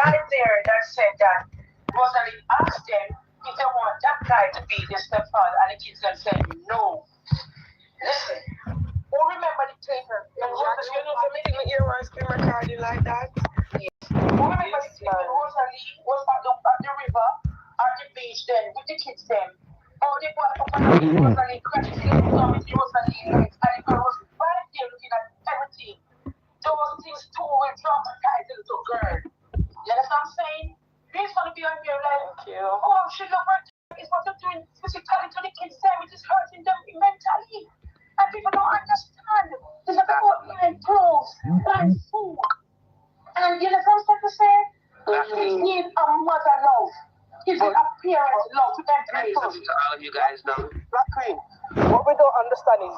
guy there that said that Rosalie asked them if they want that guy to be the stepfather, and the kids then said no. Listen, who remember the tape? You know, for me, my ear was screen recording like that. Who remember the tape when Rosalie was at the river, at the beach then, with the kids then? Oh, they got up and Rosalie crashed in with Rosalie legs, and the girl was right there looking at everything. Those things too will traumatize the little girl. You understand what I'm saying? He's going to be on here like, oh, she look her is what you're doing physically to the kids there, which is hurting them mentally. And people don't understand. It's about buying clothes, buying food. And you know what I'm trying to say? Kids need a mother love. Kids need a parent love to embrace. To all you guys know. Black Queen, what we don't understand is,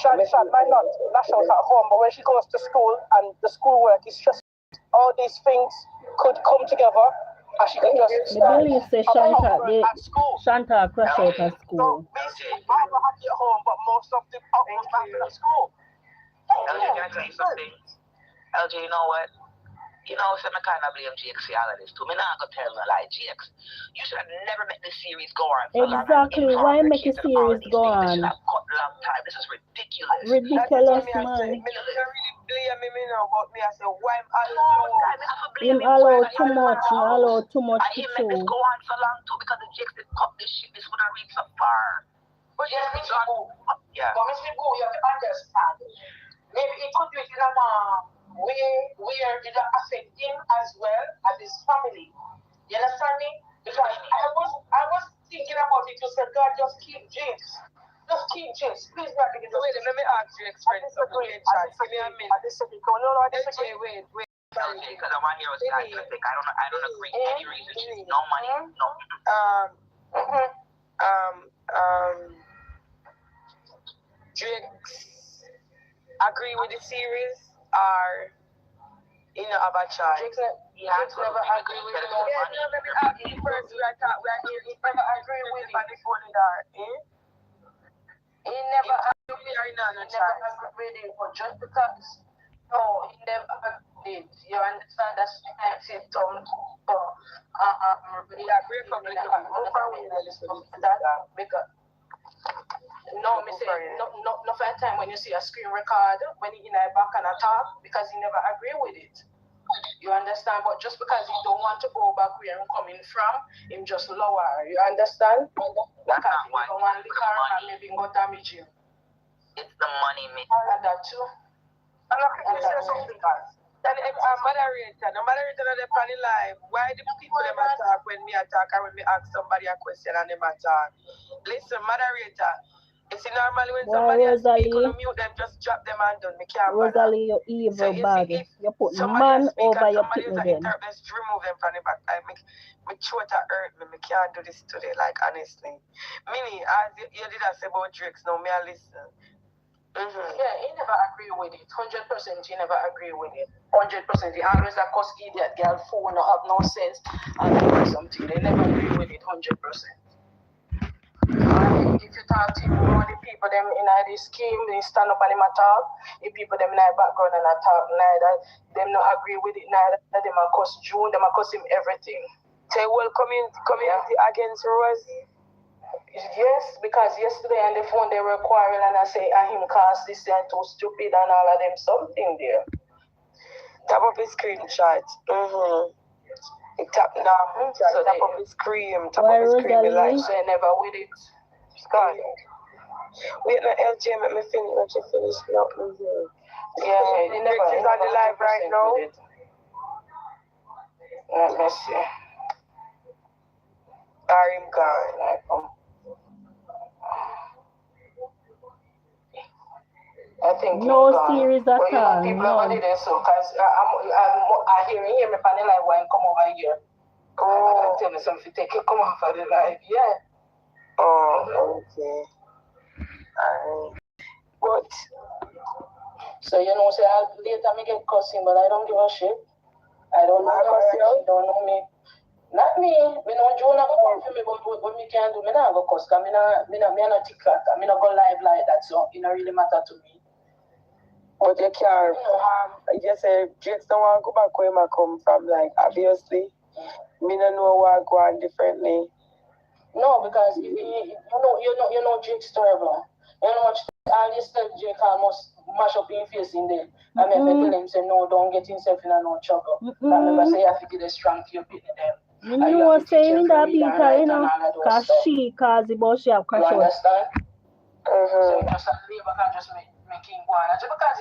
Shan might not lash out at home, but when she goes to school and the schoolwork is just all these things could come together and she can just The belief says Shanta crash out at school. So basically, I'm not happy at home, but most of the outcomes happen at school. LJ, can I tell you something? LJ, you know what? You know, so I kind of blame GX for all of this too. I'm not going to tell no lie. GX, you should have never met this series go on for exactly. Why make a series go on? This cut long time. This is ridiculous. Ridiculous, man. Me really blame me now, but me I say, why am I Him allow too much. He allow too much to show. And him make this go on so long too because the GX did cut this shit. This would have reached so far. But yes, Mr. Boo. Yeah. But Mr. Boo, you have to understand. Maybe it could be in a where it affect him as well as his family. You understand me? Because I was thinking about it to say, God, just keep James. Just keep James. Please, God, wait, let me ask you, friends. Give me a minute. Wait. Because I want to hear what Sky's going to think. I don't agree with any reason. No money. No. Drakes agree with the series or you know have a choice? Drakes never agree with it. Let me ask you first. We are here. He never agree with it. He never agree with it, but just because he never agreed. You understand? That's it. Agree from no, me say no for a time when you see a screen record when he in a back and a talk because he never agree with it. You understand? But just because he don't want to go back where I'm coming from, him just lower. You understand? Because he don't want the car and maybe go damage him. It's the money, me. And that too. And I say something else. Then the moderator on the panel live, why do people them attack when me attack or when me ask somebody a question and them attack? Listen, moderator, it's normally when somebody speak on mute them, just drop them and done. Me can't Rosalie, you evil bag. You put man over your people then. Just remove them from the back. I make me throat hurt me. Me can't do this today, like honestly. Mini, as you did say about Drakes, now me a listen. Yeah, he never agree with it. 100% he never agree with it. 100%. He always a cuss idiot girl phone or have no sense and do something. They never agree with it 100%. And if you talk to all the people them in this scheme, they stand up and them talk. The people them in the background and talk, neither them not agree with it, neither them a cuss June, them a cuss him everything. Say well community against Rosie. Yes, because yesterday on the phone they were quarreling and I say, him cast this and too stupid and all of them something there. Top of his screenshot. Top now. So top of his cream. Top of his cream. Like so never with it. Scott. Wait, no LJ, let me finish. Let you finish. No. Yeah, he never. He's on the live right now. Let me see. Are him gone? I think no series at all. People over there, so because I hear him on the live when come over here. I tell me something, take you come off of the live, yeah. Oh, okay. But so you know, say later me get cussing, but I don't give a shit. I don't know her, she don't know me. Not me. Me know Jonah go work for me, but what me can do, me not go cuss, because me not TikTok, me not go live like that, so it don't really matter to me. But you can't. I just say Jakes don't want to go back where I come from. Like obviously, me don't know what go on differently. No, because you know Jake's terrible. You know much all this stuff Jake almost mash up in face in there. I remember tell him say no, don't get himself in no trouble. I remember say you have to get a strong to your people them. You know what saying that because you know, cause she cause the boss she have crashed out. You understand? So just a labor can just make him go on. Just because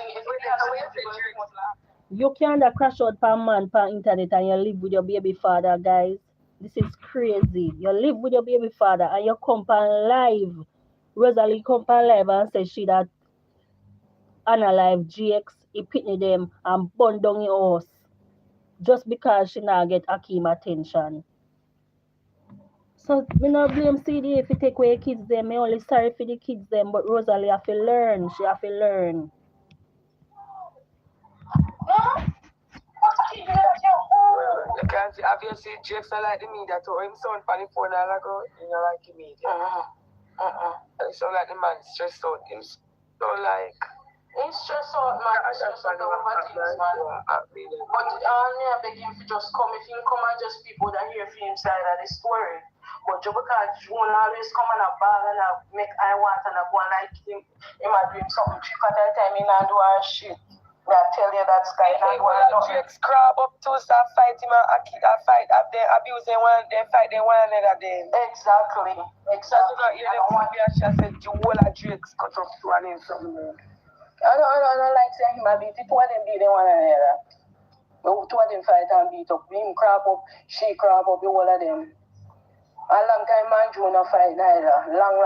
if you can't crash out per man per internet and you live with your baby father, guys. This is crazy. You live with your baby father and you come on live. Rosealee come on live and say she that unalive GX, he pitney them and burn down your house. Just because she now get Akeem attention. So me not blame CDA if you take away kids them. Me only sorry for the kids them, but Rosealee have to learn. She have to learn. Because obviously Jakes not like the media too. Him sound funny phone all ago, you know like the media. And so like the man stressed out him. So like he's stressed out, man. He's stressed out over things, man. But I beg him to just come. If he come and just people that hear for him side of the story. But because June always come on a ball and I make I want and I go and like him might do him something trick at that time he not do our shit. I tell you that guy not do our nothing. Jakes crab up to start fighting and fight up there, abusing one, they fight them one another then. Exactly. You know what I said, you will have Jakes cut up to an in something. I don't like saying him a beat. Two of them beat them one another. Two of them fight and beat up. Him crab up, she crab up, the whole of them. A long time man June no fight neither. Long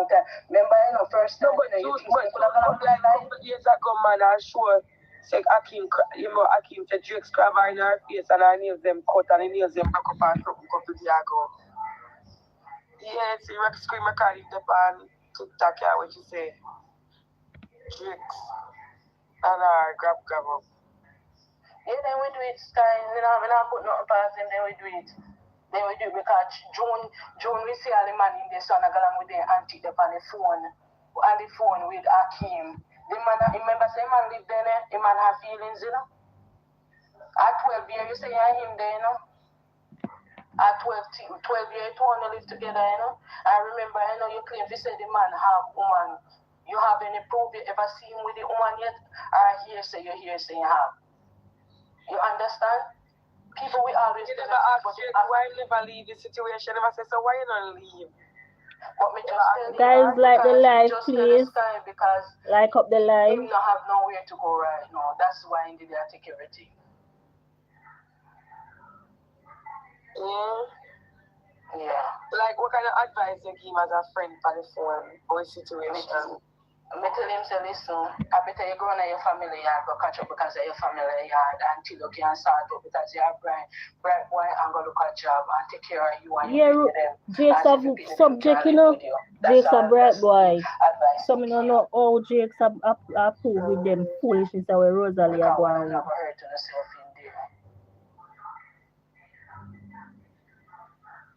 time. Remember first time you think people are gonna play like years ago man I sure say Akeem to Jakes crab in her face and her nails them cut and her nails them back up and something couple years ago. Yeah, see Rex scream I call it up on TikTok what you say. Jakes and her grab up. Yeah, then we do it time. We not put nothing past them, then we do it. Then we do it because June we see all the man in the sun and go along with the auntie up on the phone with Akeem. The man remember say man live there, the man have feelings, you know. At 12 years you say you're him there, you know. At 12 years you want to live together, you know. I remember, you know, you claim you say the man have woman. You have any proof you ever seen with the woman yet? Or you say you have. You understand? People we always you never ask why you never leave the situation. Never say so why you don't leave. But me just guys like the life, please. Because like up the life. Him not have nowhere to go right now. That's why he did take everything. Yeah. Like what kind of advice you give as a friend for the phone or situation? I tell him, say, listen, I better you go on your family yard, go catch up because of your family yard until you can start up because you have bright boy and go look at job and take care of you and you them. Jake's a subject, you know. Jake's a bright boy. So I don't know how Jake's a prove with them foolishness that where Rosealee are going.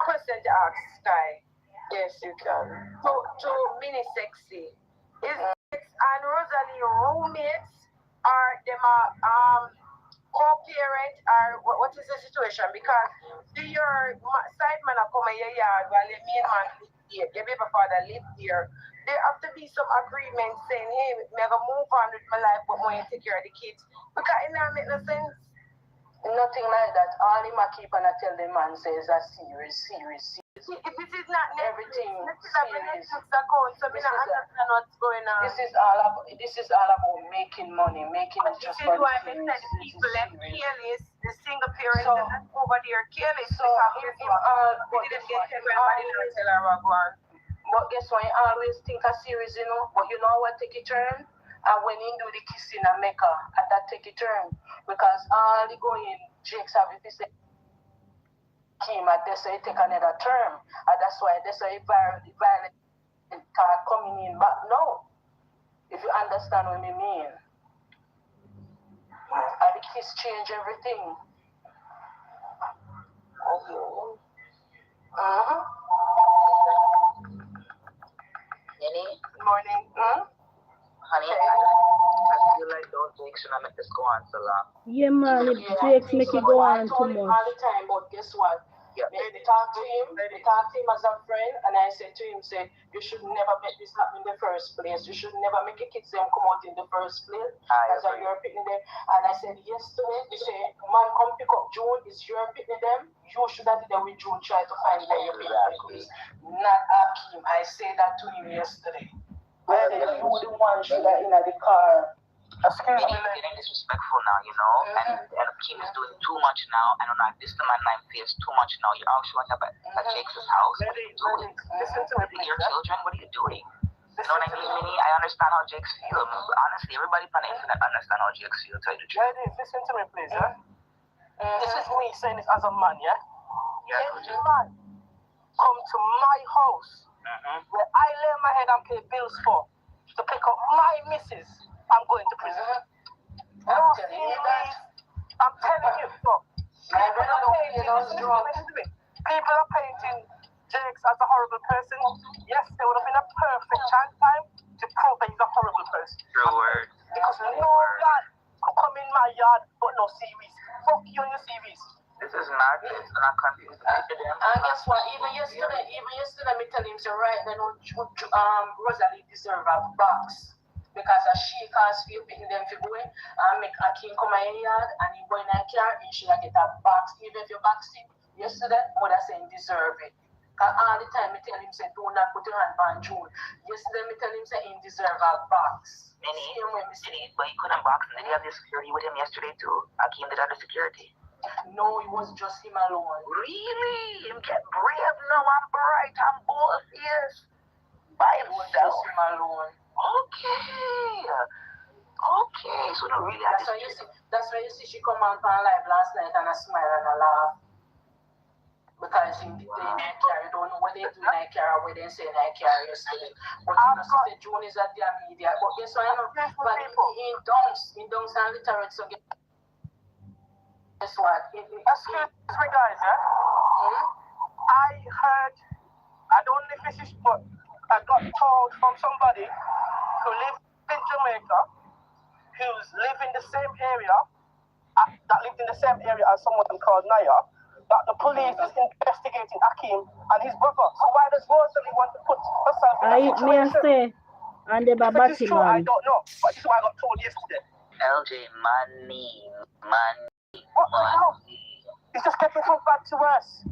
Question to ask, Sky. Yes, you can. To Mini Sexy. Is Jakes and Rosealee roommates or them are co-parent or what is the situation? Because your side man are come in your yard while your main man live here, your baby father live here. There have to be some agreement saying, hey, I'm going to move on with my life but when you take care of the kids. Because it doesn't make no sense. Nothing like that. All him a keep and I tell the man says a serious. If it is not everything serious. So we don't understand what's going on. This is all about making money, making it just for the kids. People left careless, the single parents over there careless. So but guess what? I always think a series, you know. But you know what take a turn? And when he do the kissing and make her, and that take a turn. Because all the going Jakes have if he say him and that's why he take another term. And that's why violent start coming in. But no. If you understand what I mean. And the kiss change everything. Jenny? Morning. Honey, I feel like those shouldn't make this go on so long. Yeah, man, if Yeah, Jakes make it go I on too told him much. all the time, but guess what? Yeah. They talk to him as a friend, and I said to him, say, you should never make this happen in the first place. You should never make your kids them come out in the first place. As you're picking them. And I said, yesterday, you say, man, come pick up June, is your picking them? You should have did that with June, try to find where you're picking them. Not Akeem. I said that to him yesterday. I said, you the one should have in the car. Excuse me, getting disrespectful now, you know, and Kim is doing too much now. I don't know if this the man nine feels too much now. You're all showing up at Jake's house. What are you doing? Listen to me, Your children, what are you doing? You know what I mean, Minnie? I understand how Jake's feel. Honestly, everybody on the internet understand how Jake's feel, tell you the truth. Ladies, listen to me, please, yeah? This is me saying this as a man, yeah? Yeah. Any man come to my house where I lay my head and pay bills for to pick up my missus, I'm going to prison. I'm telling you, so. People are painting Jakes as a horrible person. Yes, there would have been a perfect time to prove that he's a horrible person. True word. Because no man could come in my yard but no series. Fuck you and your series. This is madness, and I'm confused. And guess what? Even yesterday, me tell him, so right then, Rosealee deserve a box. Because she can't feel picking them for going and make Akeem come in yard and he go in a car and she get a box. Even if your box sick, yesterday, mother saying deserve it. Because all the time, me tell him, say, do not put your hand on June. Yesterday, me tell him, say, he deserve a box. But he couldn't box him. Did he have the security with him yesterday, too? Akeem did have the security. No, it was just him alone. Really? Him get brave now. I'm bright. I'm bold. Yes. By himself. It was just him alone. Okay. So no, really. That's why you see she come on live last night and I smile and I laugh. Because they don't know what they do in that car or what they say in that car yesterday. But you know, Sister June is at their media. But guess what? But in dunks and literate, so guess what? Excuse me, guys, yeah? I heard, I don't know if this is, but I got told from somebody who lives in Jamaica, who's lived in the same area, that lived in the same area as someone called Naya, that the police is investigating Akeem and his brother. So why does Rosalie want to put herself in that situation? And the if it is true, I don't know. But this is what I got told yesterday. LJ, money. What the hell? It's just getting from bad to worse.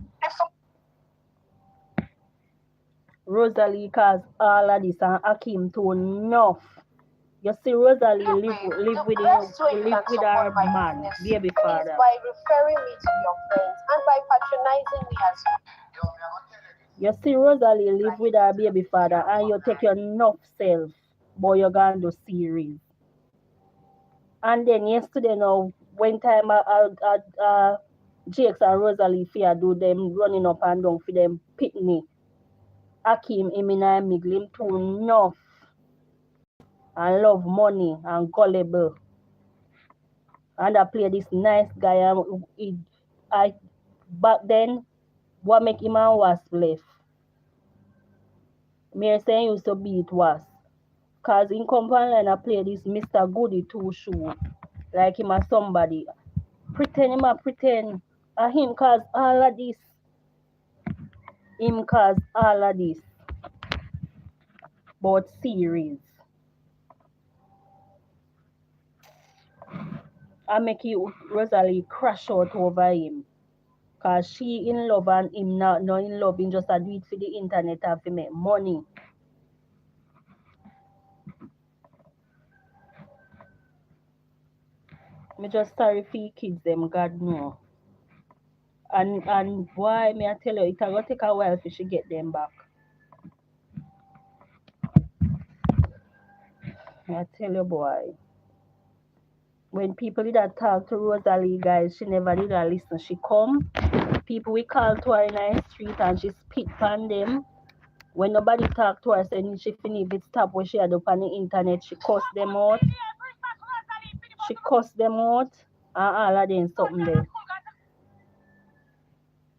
Rosealee caused all of this and Akeem too enough. You see, Rosealee live with her man, baby father. By referring me to your friends and by patronizing me as well. You see, Rosealee live with her baby father and you take your enough self, but you're going to do series. And then yesterday now, when time Jakes and Rosealee fear do them running up and down for them picnic, Akeem him in a middle him too enough and love money and gullible. And I play this nice guy and back then what make him and Wasp left. Me saying used to beat Wasp. Cause in company and I play this Mr. Goody too shoe. Like him as somebody. Pretend him a pretend. And him cause all of this. But series. I make you Rosealee crash out over him. Cause she in love and him not in love. Him just a do it for the internet and to make money. Me just sorry for kids them, God know. And why me I tell you, it will take a while for she get them back. I tell you, boy. When people did that talk to Rosealee, guys, she never did that listen. She come, people we call to her in the street and she spit on them. When nobody talk to her, saying she finish it stop what she had up on the internet, she cuss them out. And all of them something there.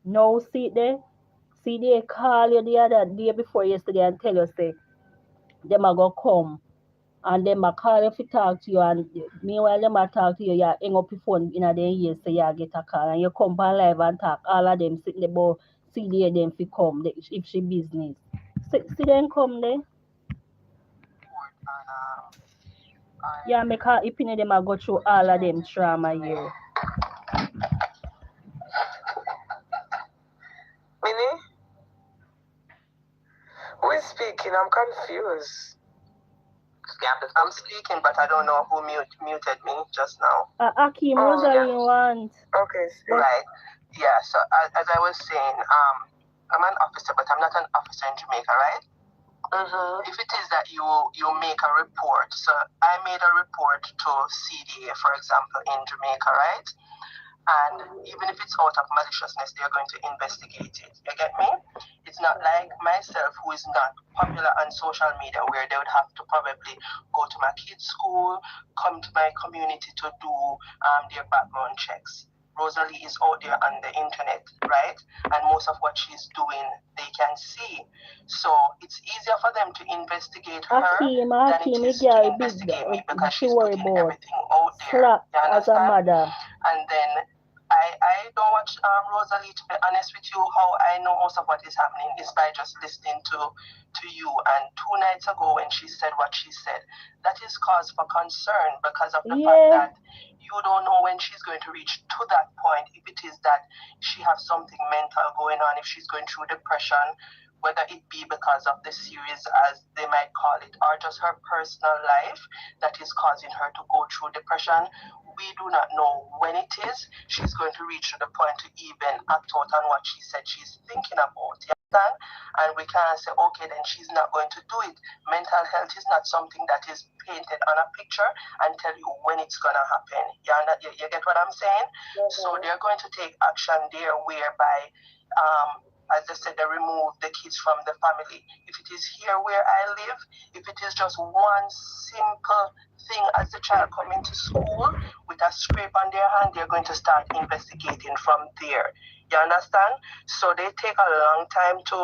Now see it there? CDA call you the other day before yesterday and tell you say them are gonna come and them a call you to talk to you, and meanwhile them a talk to you, you hang up your phone in a their ears so you get a call and you come on live and talk. All of them sitting there about CDA them fi come if she business. See them come there. Yeah, make her opinion them a go through all of them trauma here. Minnie? Who is speaking? I'm confused. I'm speaking, but I don't know who muted me just now. Akeem, Rosealee want. Okay, speak. Right. Yeah, so as I was saying, I'm an officer, but I'm not an officer in Jamaica, right? If it is that you make a report, so I made a report to CDA, for example, in Jamaica, right? And even if it's out of maliciousness, they're going to investigate it. You get me? It's not like myself, who is not popular on social media, where they would have to probably go to my kids' school, come to my community to do their background checks. Rosealee is out there on the internet, right? And most of what she's doing, they can see. So it's easier for them to investigate her than it is to investigate me, because she's putting everything out there. You as a mother. And then I don't watch Rosealee, to be honest with you. How I know most of what is happening is by just listening to you. And 2 nights ago when she said what she said, that is cause for concern, because of the fact that you don't know when she's going to reach to that point, if it is that she has something mental going on, if she's going through depression, whether it be because of the series, as they might call it, or just her personal life that is causing her to go through depression. We do not know when it is she's going to reach to the point to even act out on what she said she's thinking about. You understand? And we can't say, okay, then she's not going to do it. Mental health is not something that is painted on a picture and tell you when it's going to happen. You get what I'm saying? So they're going to take action there, whereby as I said, they remove the kids from the family. If it is here where I live, if it is just one simple thing as the child coming to school with a scrape on their hand, they're going to start investigating from there. You understand? So they take a long time to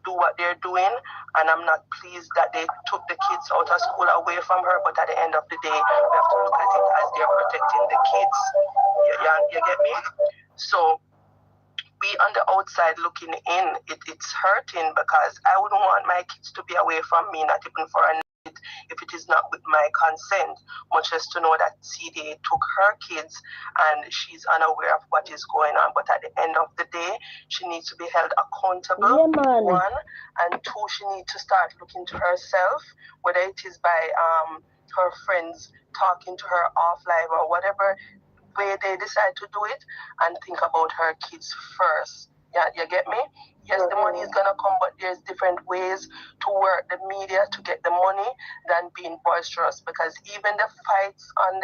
do what they're doing, and I'm not pleased that they took the kids out of school away from her, but at the end of the day, we have to look at it as they're protecting the kids. You get me? So we on the outside looking in, it's hurting, because I wouldn't want my kids to be away from me, not even for a night, if it is not with my consent, much less to know that CDA took her kids and she's unaware of what is going on. But at the end of the day, she needs to be held accountable, one, and two, she needs to start looking to herself, whether it is by her friends talking to her off live or whatever way they decide to do it, and think about her kids first. Yeah, you get me? Yes, the money is gonna come, but there's different ways to work the media to get the money than being boisterous, because even the fights on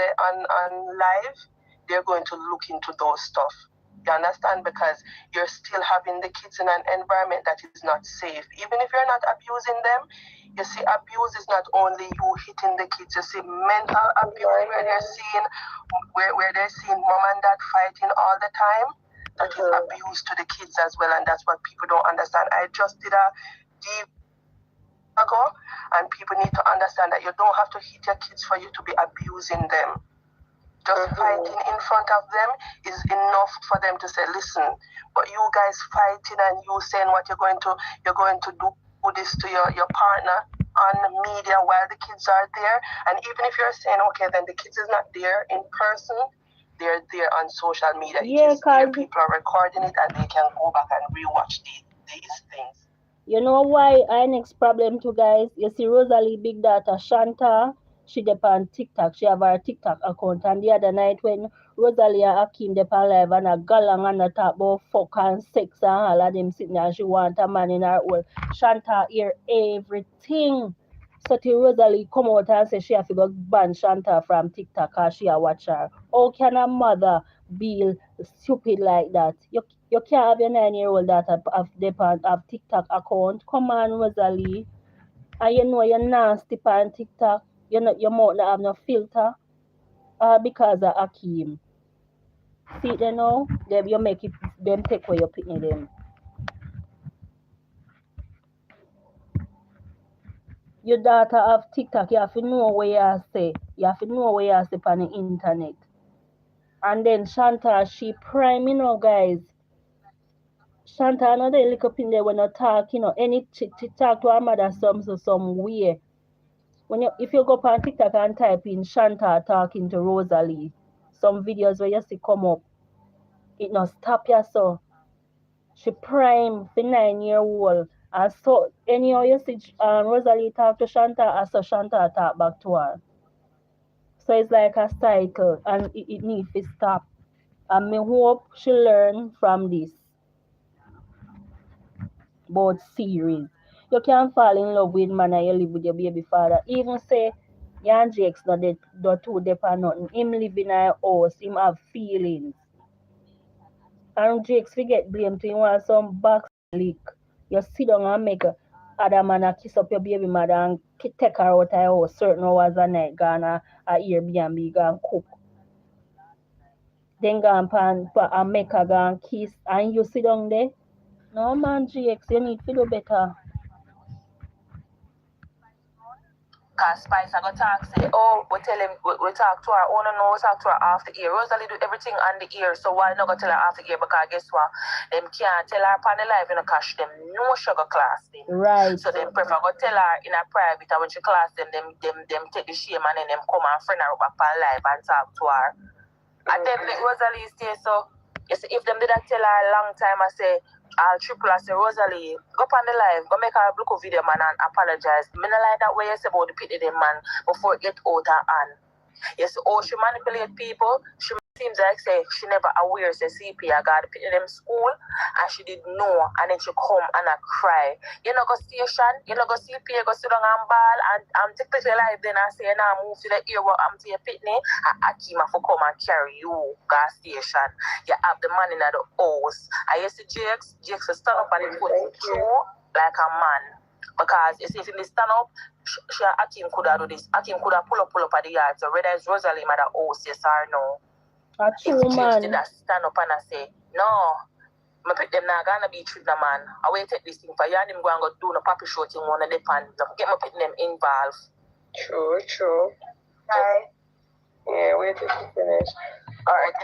live, they're going to look into those stuff. You understand? Because you're still having the kids in an environment that is not safe. Even if you're not abusing them, you see, abuse is not only you hitting the kids. You see mental abuse where they're seeing mom and dad fighting all the time. That is abuse to the kids as well, and that's what people don't understand. I just did a deep ago, and people need to understand that you don't have to hit your kids for you to be abusing them. Just fighting in front of them is enough for them to say, listen, but you guys fighting and you saying what you're going to do this to your partner on the media while the kids are there. And even if you're saying, okay, then the kids is not there in person, they're there on social media. People are recording it, and they can go back and rewatch these things. You know why our next problem too, guys? You see Rosealee big daughter Shanta, she on TikTok. She have her TikTok account, and the other night when Rosealee and Akeem on live and a galang and a talk about fuck and sex and all of them sitting there, and she want a man in her hole. Shanta hear everything. So till Rosealee come out and say she have to go ban Shanta from TikTok because she a watch her. How can a mother be stupid like that? You can't have your 9-year-old daughter have TikTok account. Come on, Rosealee. And you know you're nasty on TikTok. Your mouth not have no filter. Because of Akeem. See they know? You make it them take away your picnic them. your daughter have TikTok, you have to know where you say. You have to know where you say on the internet. And then Shanta, she prime, guys. Shanta, another look up in there when you talk, any chick talk to her mother some way. If you go on TikTok and type in Shanta talking to Rosealee, some videos where you see come up, it not stop you so. She prime for 9-year-old. And so anyhow you see Rosealee talk to Shanta, and so Shanta talk back to her. So it's like a cycle and it needs to stop. And me hope she learn from this. About series. You can't fall in love with man and you live with your baby father. Even say Jan Jakes not too deep or nothing. Him live in a house, him have feelings. And Jakes forget blame to him want some back leak. You sit down and make other man a kiss up your baby mother and take her out of your house certain hours a night, gone a Airbnb, go and cook. Then go and make her go and kiss and you sit down there. No man, Jakes, you need to do better. Cause Spice I go talk say, oh, we tell him we talk to her, oh no, we talk to her after ear. Rosealee do everything on the ear, so why not go tell her after ear? Because guess what? Them can't tell her upon the live in a cash them no sugar class them. Right. So them prefer go tell her in a private, and when she class them take the shame and then them come and friend her up upon live and talk to her. And then let Rosealee stay so. You see, if them did not tell her a long time, I say, I'll triple, I say, Rosealee, go up on the live, go make her a look of video, man, and apologize. Me not like that way you say about the pity them, man, before it get out her hand. You see, oh, she manipulate people. She seems like, say, she never aware, say, CP, I got to pity them school, and she didn't know, and then she come and I cry. You know, go station, you know, go CP, go sit down and ball, and take the live then and say, now move to the ear, what I'm to your pitney, and Akima for come and carry you, gas station. You have the man in the house. I used to Jakes will stand up and he put it through like a man. Because you see, if he stand up, Akim could have do this. Akim could have pull up at the yard. So whether it's Rosealee at the house, yes or no. If Jakes did that stand up and I say, no, I pick them now gonna be treat the man. I will take this thing for you and him go and go do no puppy show thing one of the pan. Get me putting them involved. True. Hi. Yeah, wait till she finish. Alright,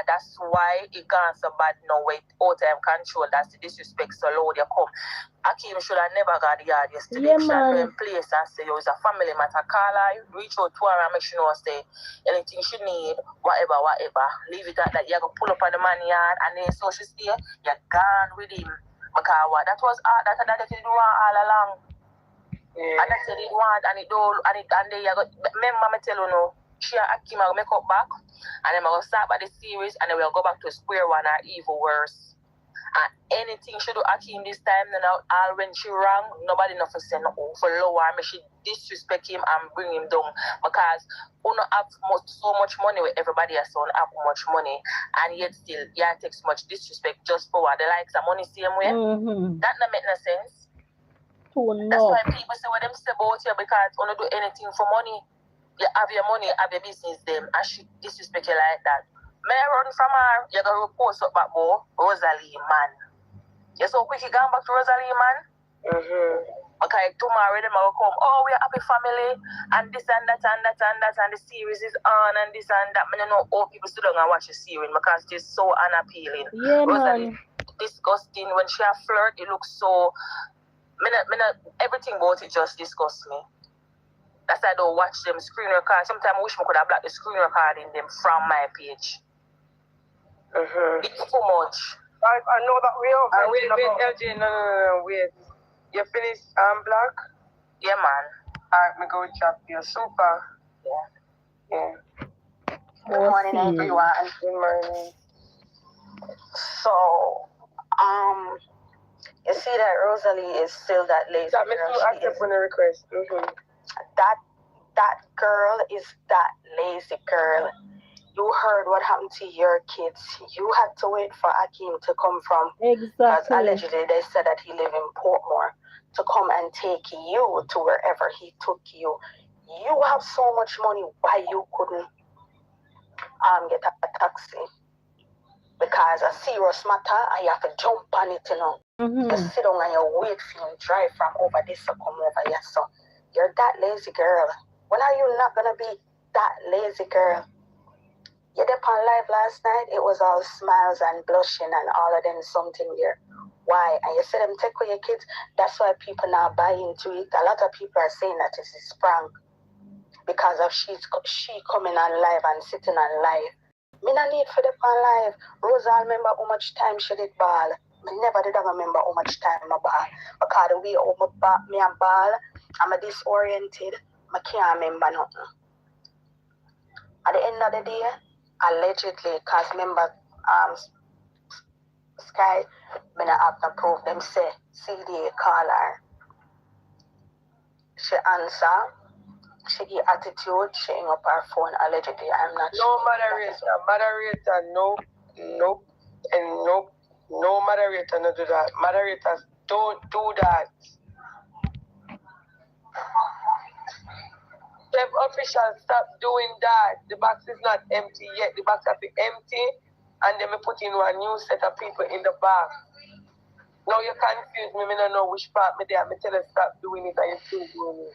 that's why it gone so bad now with all time control. That's the disrespect so low they come. Akim should have never got the yard yesterday. She had no place and say, yo, it's a family matter. Call her, reach out to her and make sure you know, say anything she need, whatever. Leave it at that. You go pull up on the man yard and then so she stay, you're gone with him. Because what? That was that they do all along. Yeah. And that's what they want and it do and then you go remember me tell you no. She and Akim will make up back and then we'll start by the series and then we'll go back to square one or even worse. And anything she do Akim this time, then all when she wrong, nobody enough to say no for lower. I mean, she disrespect him and bring him down because you don't have so much money with everybody else don't have much money and yet still takes much disrespect just for what they like some money same way. Mm-hmm. That don't make no sense. That's why people say what them say about you because you don't do anything for money. You have your money, have your business, them, and she disrespect you like that. May I run from her? You're going to post up back more, Rosealee, man. You're so quick, you going back to Rosealee, man? Okay, tomorrow them will come, oh, we're a happy family, and this and that, and the series is on, and this and that. I don't know all people still don't watch the series because it's so unappealing. Yeah, Rosealee, disgusting. When she a flirt, it looks so... everything about it just disgusts me. That's why I don't watch them screen record. Sometimes I wish I could have blocked the screen recording them from my page. It's too much. I know that we are. Wait, LJ, no, wait. You finished Black? Yeah, man. Alright, me go chat you. Super. Yeah. Good morning, everyone. Good morning. So, you see that Rosealee is still that lazy That makes girl. you accept on the request. That girl is that lazy girl. You heard what happened to your kids. You had to wait for Akim to come from. Exactly. Because allegedly they said that he lived in Portmore to come and take you to wherever he took you. You have so much money. Why you couldn't get a taxi? Because a serious matter, and you have to jump on it, you know. You sit down and you wait for him drive from over this to come over here. So You're that lazy girl. When are you not gonna be that lazy girl? You did on live last night, it was all smiles and blushing and all of them something there. Why? And you see them take away your kids, that's why people now buy into it. A lot of people are saying that it is prank because of she coming on live and sitting on live. Me no need for them on live. Rosealee remember how much time she did ball. Me never did remember how much time I ball. Because the way me and ball, I'm disoriented. I can't remember nothing. At the end of the day, allegedly, because remember, Sky, me not have no proof. Them say CDA call her. She answer. She give attitude. She hang up her phone. Allegedly, I'm not sure. Moderator, no, and no moderator no do that. Moderators don't do that. Them officials stop doing that. The box is not empty yet. The box has to be empty, and then we put in one new set of people in the box. Now you confuse me. I don't know which part me there. I tell you stop doing it, and you still doing it.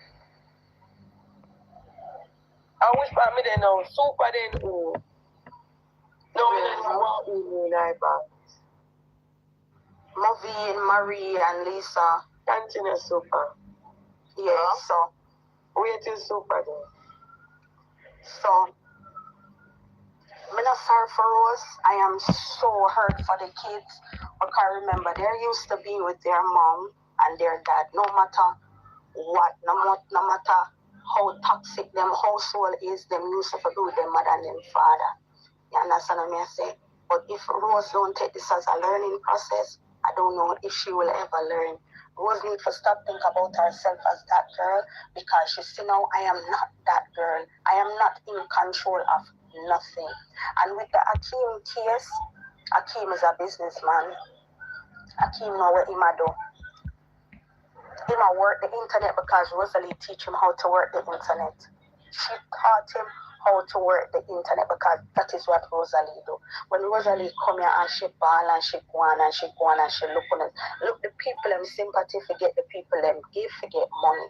And which part me there now? Super then who? No, me don't know what who in my box. Maureen, Marie, and Lisa. Continue super. Yeah, so. Wait till super then. So, I'm not sorry for Rose. I am so hurt for the kids. Because remember, they're used to being with their mom and their dad. No matter what, no matter how toxic them household is, them used to do with their mother and their father. You understand what I say? But if Rose don't take this as a learning process, I don't know if she will ever learn. Rose needs to stop thinking about herself as that girl because she see now I am not that girl. I am not in control of nothing. And with the Akeem case, Akeem is a businessman. Akeem know what he do. He might work the internet because Rosealee teach him how to work the internet. She taught him how to work the internet because that is what Rosealee do. When Rosealee come here and she ball and she go on and she go on and she look on it. Look, the people them sympathy forget the people them give forget money.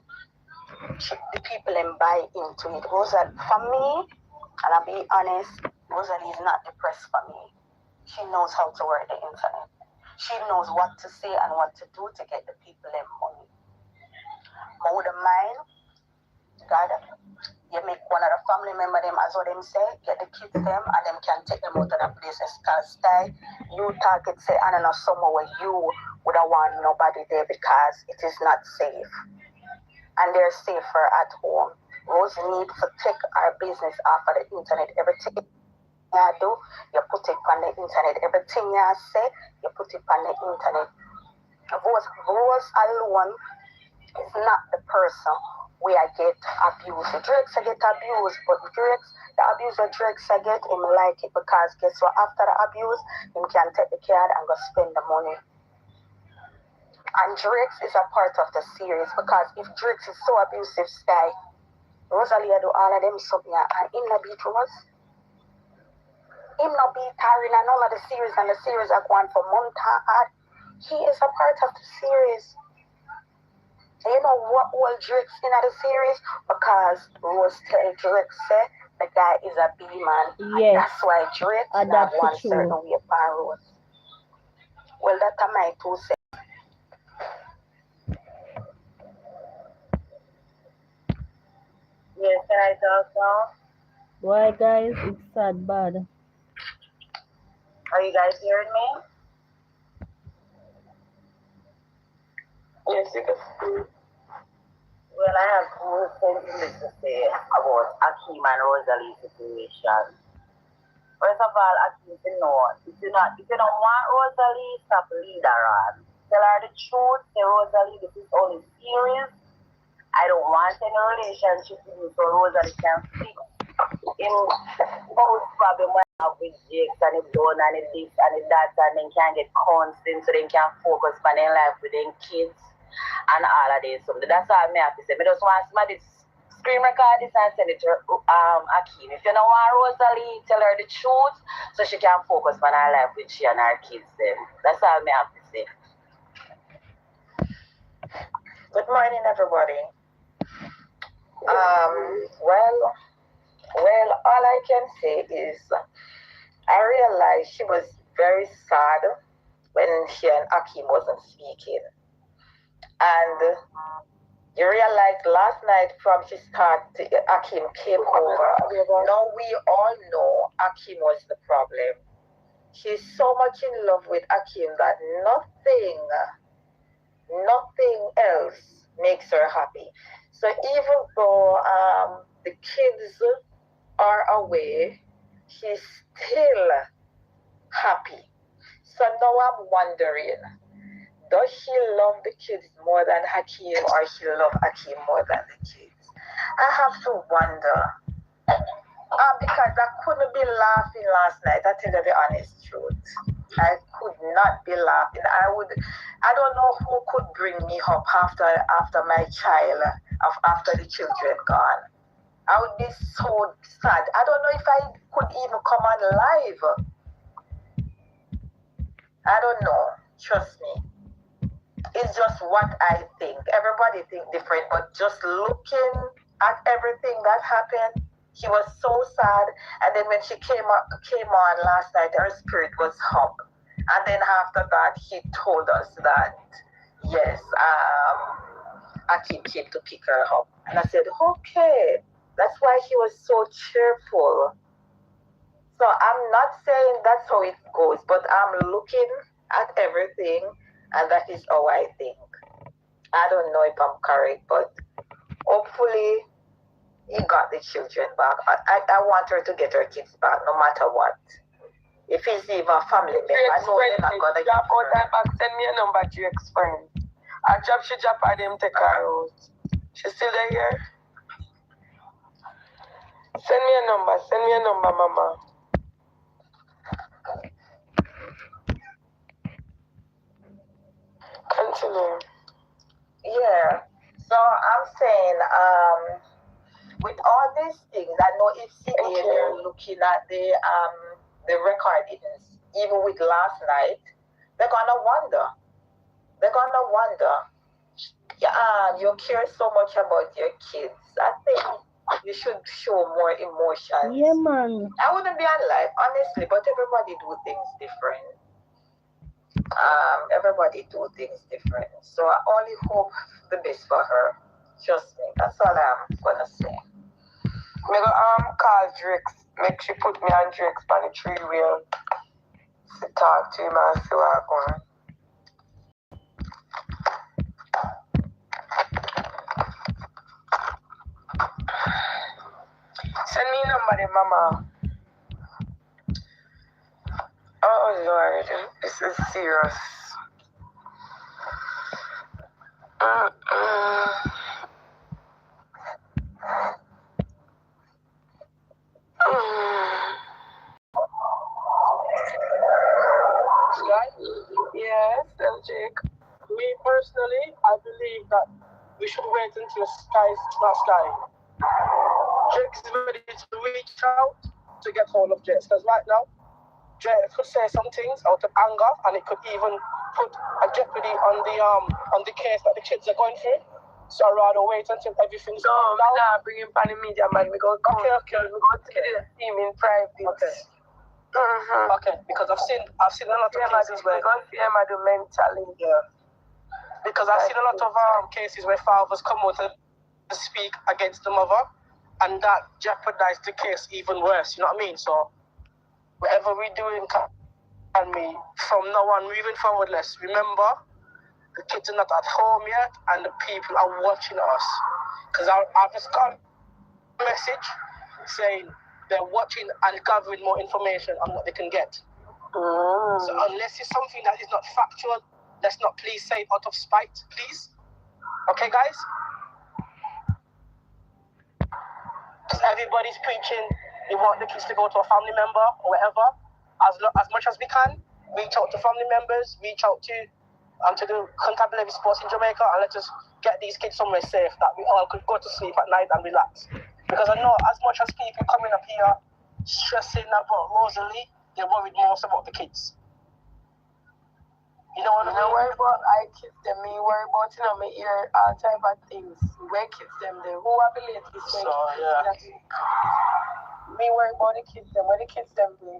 The people them buy into it. Rosealee, for me, and I'll be honest, Rosealee is not depressed for me. She knows how to work the internet. She knows what to say and what to do to get the people them money. I wouldn't mind, God, you make one of the family member them as what them say, get the kids them and them can take them out of the places. Because you target say, I don't know, somewhere where you would have want nobody there because it is not safe. And they're safer at home. Rose need to take our business off of the internet. Everything you do, you put it on the internet. Everything you say, you put it on the internet. Rose alone is not the person where I get abused. The Drakes I get abused, but the abuse that Drakes I get, him like it because guess what? After the abuse, him can take the card and go spend the money. And Drakes is a part of the series because if Drakes is so abusive, Sky, Rosealee do all of them something and him no beat Rose. Him no beat Taryn and none of the series and the series are going for months. He is a part of the series. And you know what all Drakes in the series? Because Rose tell Drake say the guy is a B-man. Yes. And that's why Drake have one certain way upon Rose. Well, that's my 2 cents. Yes, can I talk now? Why, guys? It's sad bad. Are you guys hearing me? Yes, you can. Well, I have 2 sentences to say about Akeem and Rosealee situation. First of all, Akeem, if you don't want Rosealee, stop lead her on. Tell her the truth. Say, Rosealee, this is only serious. I don't want any relationship with you, so Rosealee can fix in most problem when I have with Jakes and his done and his this and his that, and then can get counseling so they can focus on their life with their kids and all of this. So that's all I have to say. I just want somebody to screen record this and send it to Akeem. If you don't want Rosealee, tell her the truth so she can focus on her life with she and her kids then. That's all I have to say. Good morning, everybody. Well, all I can say is I realized she was very sad when she and Akim wasn't speaking. And you realize last night from she started, Akim came over. Now we all know Akim was the problem. She's so much in love with Akim that nothing else makes her happy. So even though the kids are away, she's still happy. So now I'm wondering, does she love the kids more than Hakeem, or she love Hakeem more than the kids? I have to wonder. Because I couldn't be laughing last night, I tell you the honest truth. I could not be laughing. I don't know who could bring me up after my child, after the children gone. I would be so sad. I don't know if I could even come on live. I don't know. Trust me. It's just what I think. Everybody think different, but just looking at everything that happened, she was so sad. And then when she came on last night, her spirit was up. And then after that, he told us that, yes, Akim came to pick her up. And I said, okay. That's why she was so cheerful. So I'm not saying that's how it goes, but I'm looking at everything, and that is how I think. I don't know if I'm correct, but hopefully he got the children back. I want her to get her kids back, no matter what. If it's even a family member, I know they're not gonna get her back. Send me a number to your ex-friend. She drop her them take her out. She's still there? Send me a number, mama. Continue. Yeah. So I'm saying, with all these things, I know if CDA they're looking at the recordings, even with last night, they're gonna wonder. You care so much about your kids. I think you should show more emotions. Yeah, man. I wouldn't be alive, honestly, but everybody do things different. So I only hope the best for her. Trust me, that's all I'm gonna say. Me go call Drake. Make she put me on Drake's on the 3-wheel to talk to him and see what going on. Send me a number then, mama. Oh Lord, this is serious. Yes, Jake. Me personally, I believe that we should wait until the sky is not sky. Drake is ready to reach out to get hold of Jess, because right now, Drake could say some things out of anger, and it could even put a jeopardy on the case that the kids are going through. So I'd rather wait until everything's down. Nah, bring him on the media, man. We go okay. We go to the team in private. Okay. Okay, because I've seen a lot of cases where mentally. Yeah. Because I've seen a lot of cases where fathers come out to speak against the mother, and that jeopardized the case even worse. You know what I mean? So whatever we're doing can be from now on moving forward. Let's remember the kids are not at home yet, and the people are watching us. Because I've just got a message saying they're watching and gathering more information on what they can get. So unless it's something that is not factual, let's not please say it out of spite, please. Okay, guys? Because everybody's preaching, they want the kids to go to a family member or whatever. As much as we can, reach out to family members, reach out to the Constabulary Sports in Jamaica, and let's just get these kids somewhere safe that we all could go to sleep at night and relax. Because I know as much as people coming up here stressing about Rosealee, they're worried most about the kids. You know what I mean? But I kids them, me worry about, you know, me hear all type of things. Where kids them there? Who I believe is where kids them? Me worry about the kids them. Where the kids them there?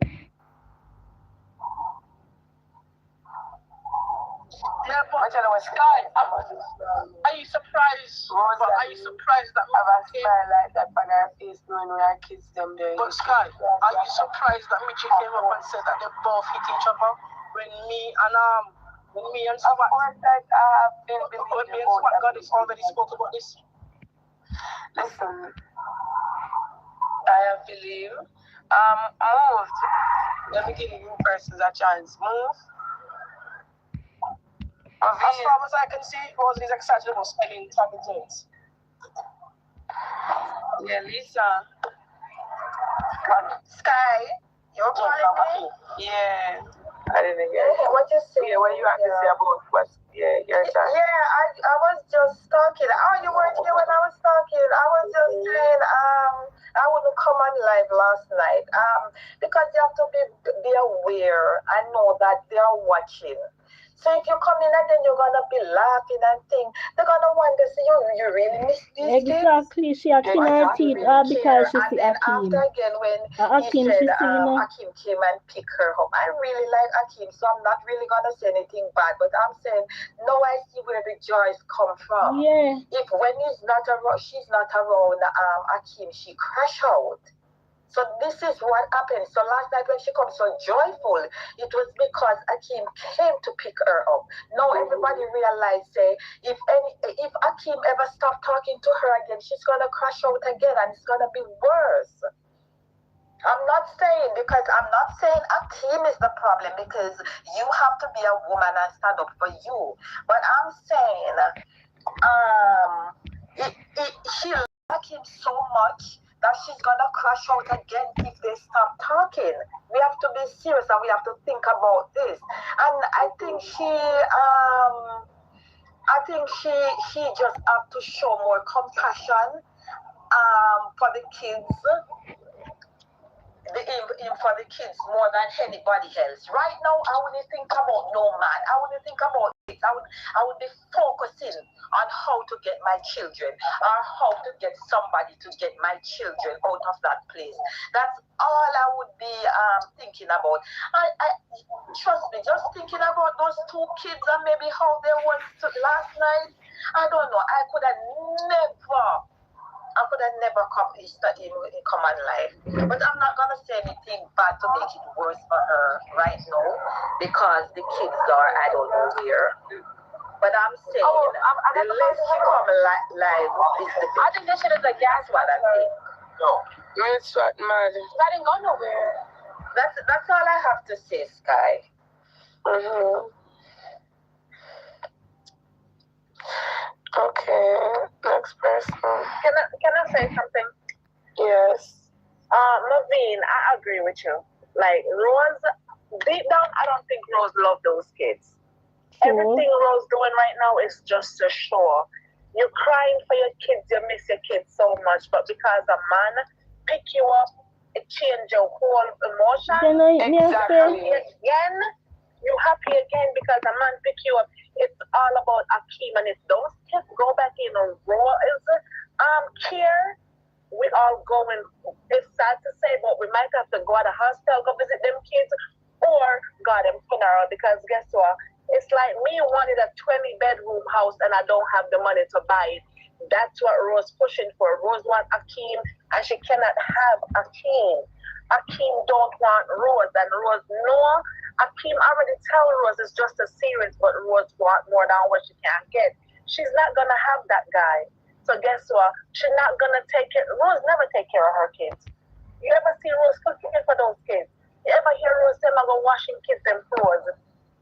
Yeah, but Sky, are you surprised? Are you surprised that I have a smile like that on her face knowing where our kids them there? But Sky, are you surprised that Mitchell came up and said that they both hit each other when me and Of course, like I have been when me and Swat Goddess already spoke about this? Listen, I have believe. Moved. Let me give you persons a chance. Move. As far as I can see, Rosalee is excited about spending time with James. Yeah, Lisa. Sky, you're calling me? Yeah. I didn't hear it. What you say? Yeah, what you have to say about what's your time? Yeah, I was just talking. Oh, you weren't here when I was talking. I was just saying, I wouldn't come on live last night. Because you have to be aware and know that they are watching. So if you come in and then you're gonna be laughing and things, they're gonna wonder, so you really miss these Exactly, she a kin her teeth because she see Akeem. After again, when Akeem, he she said see, Akeem came and picked her up, I really like Akeem, so I'm not really gonna say anything bad, but I'm saying, now I see where the joys come from. Yeah. If when she's not around Akeem, she crash out. So this is what happened. So last night when she comes so joyful, it was because Akeem came to pick her up. Now everybody realized, say, if Akeem ever stop talking to her again, she's gonna crash out again, and it's gonna be worse. I'm not saying Akeem is the problem, because you have to be a woman and stand up for you. But I'm saying, she likes Akeem so much that she's gonna crash out again if they stop talking. We have to be serious and we have to think about this. And I think she just have to show more compassion for the kids. For the kids more than anybody else. Right now, I wouldn't think about no man. I wouldn't think about it. I would be focusing on how to get my children, or how to get somebody to get my children out of that place. That's all I would be thinking about. I trust me, just thinking about those two kids and maybe how they went last night. I don't know. I could have never come on live. But I'm not gonna say anything bad to make it worse for her right now, because the kids are, I don't know where. But I'm saying, the less she come live is the better. I think this shit is a gas. What I think. No. It's what, man. I didn't go nowhere. That's all I have to say, Sky. Okay, next person. Can I say something? Yes. Naveen, I agree with you. Like, Rose, deep down, I don't think Rose loved those kids. Everything Rose doing right now is just to show. You're crying for your kids, you miss your kids so much, but because a man pick you up, it changes your whole emotion. Exactly. Again, you're happy again because a man pick you up. It's all about Akeem, and if those kids go back in a Rose care, we all going, it's sad to say, but we might have to go to the hospital, go visit them kids, or go to them funeral, because guess what? It's like me wanted a 20-bedroom house and I don't have the money to buy it. That's what Rose pushing for. Rose wants Akeem, and she cannot have Akeem. Akeem don't want Rose, and Rose know. Akeem already tell Rose it's just a series, but Rose want more than what she can get. She's not gonna have that guy. So guess what? She's not gonna take it. Rose never take care of her kids. You ever see Rose cooking for those kids? You ever hear Rose say, "I'm gonna washing kids them clothes"?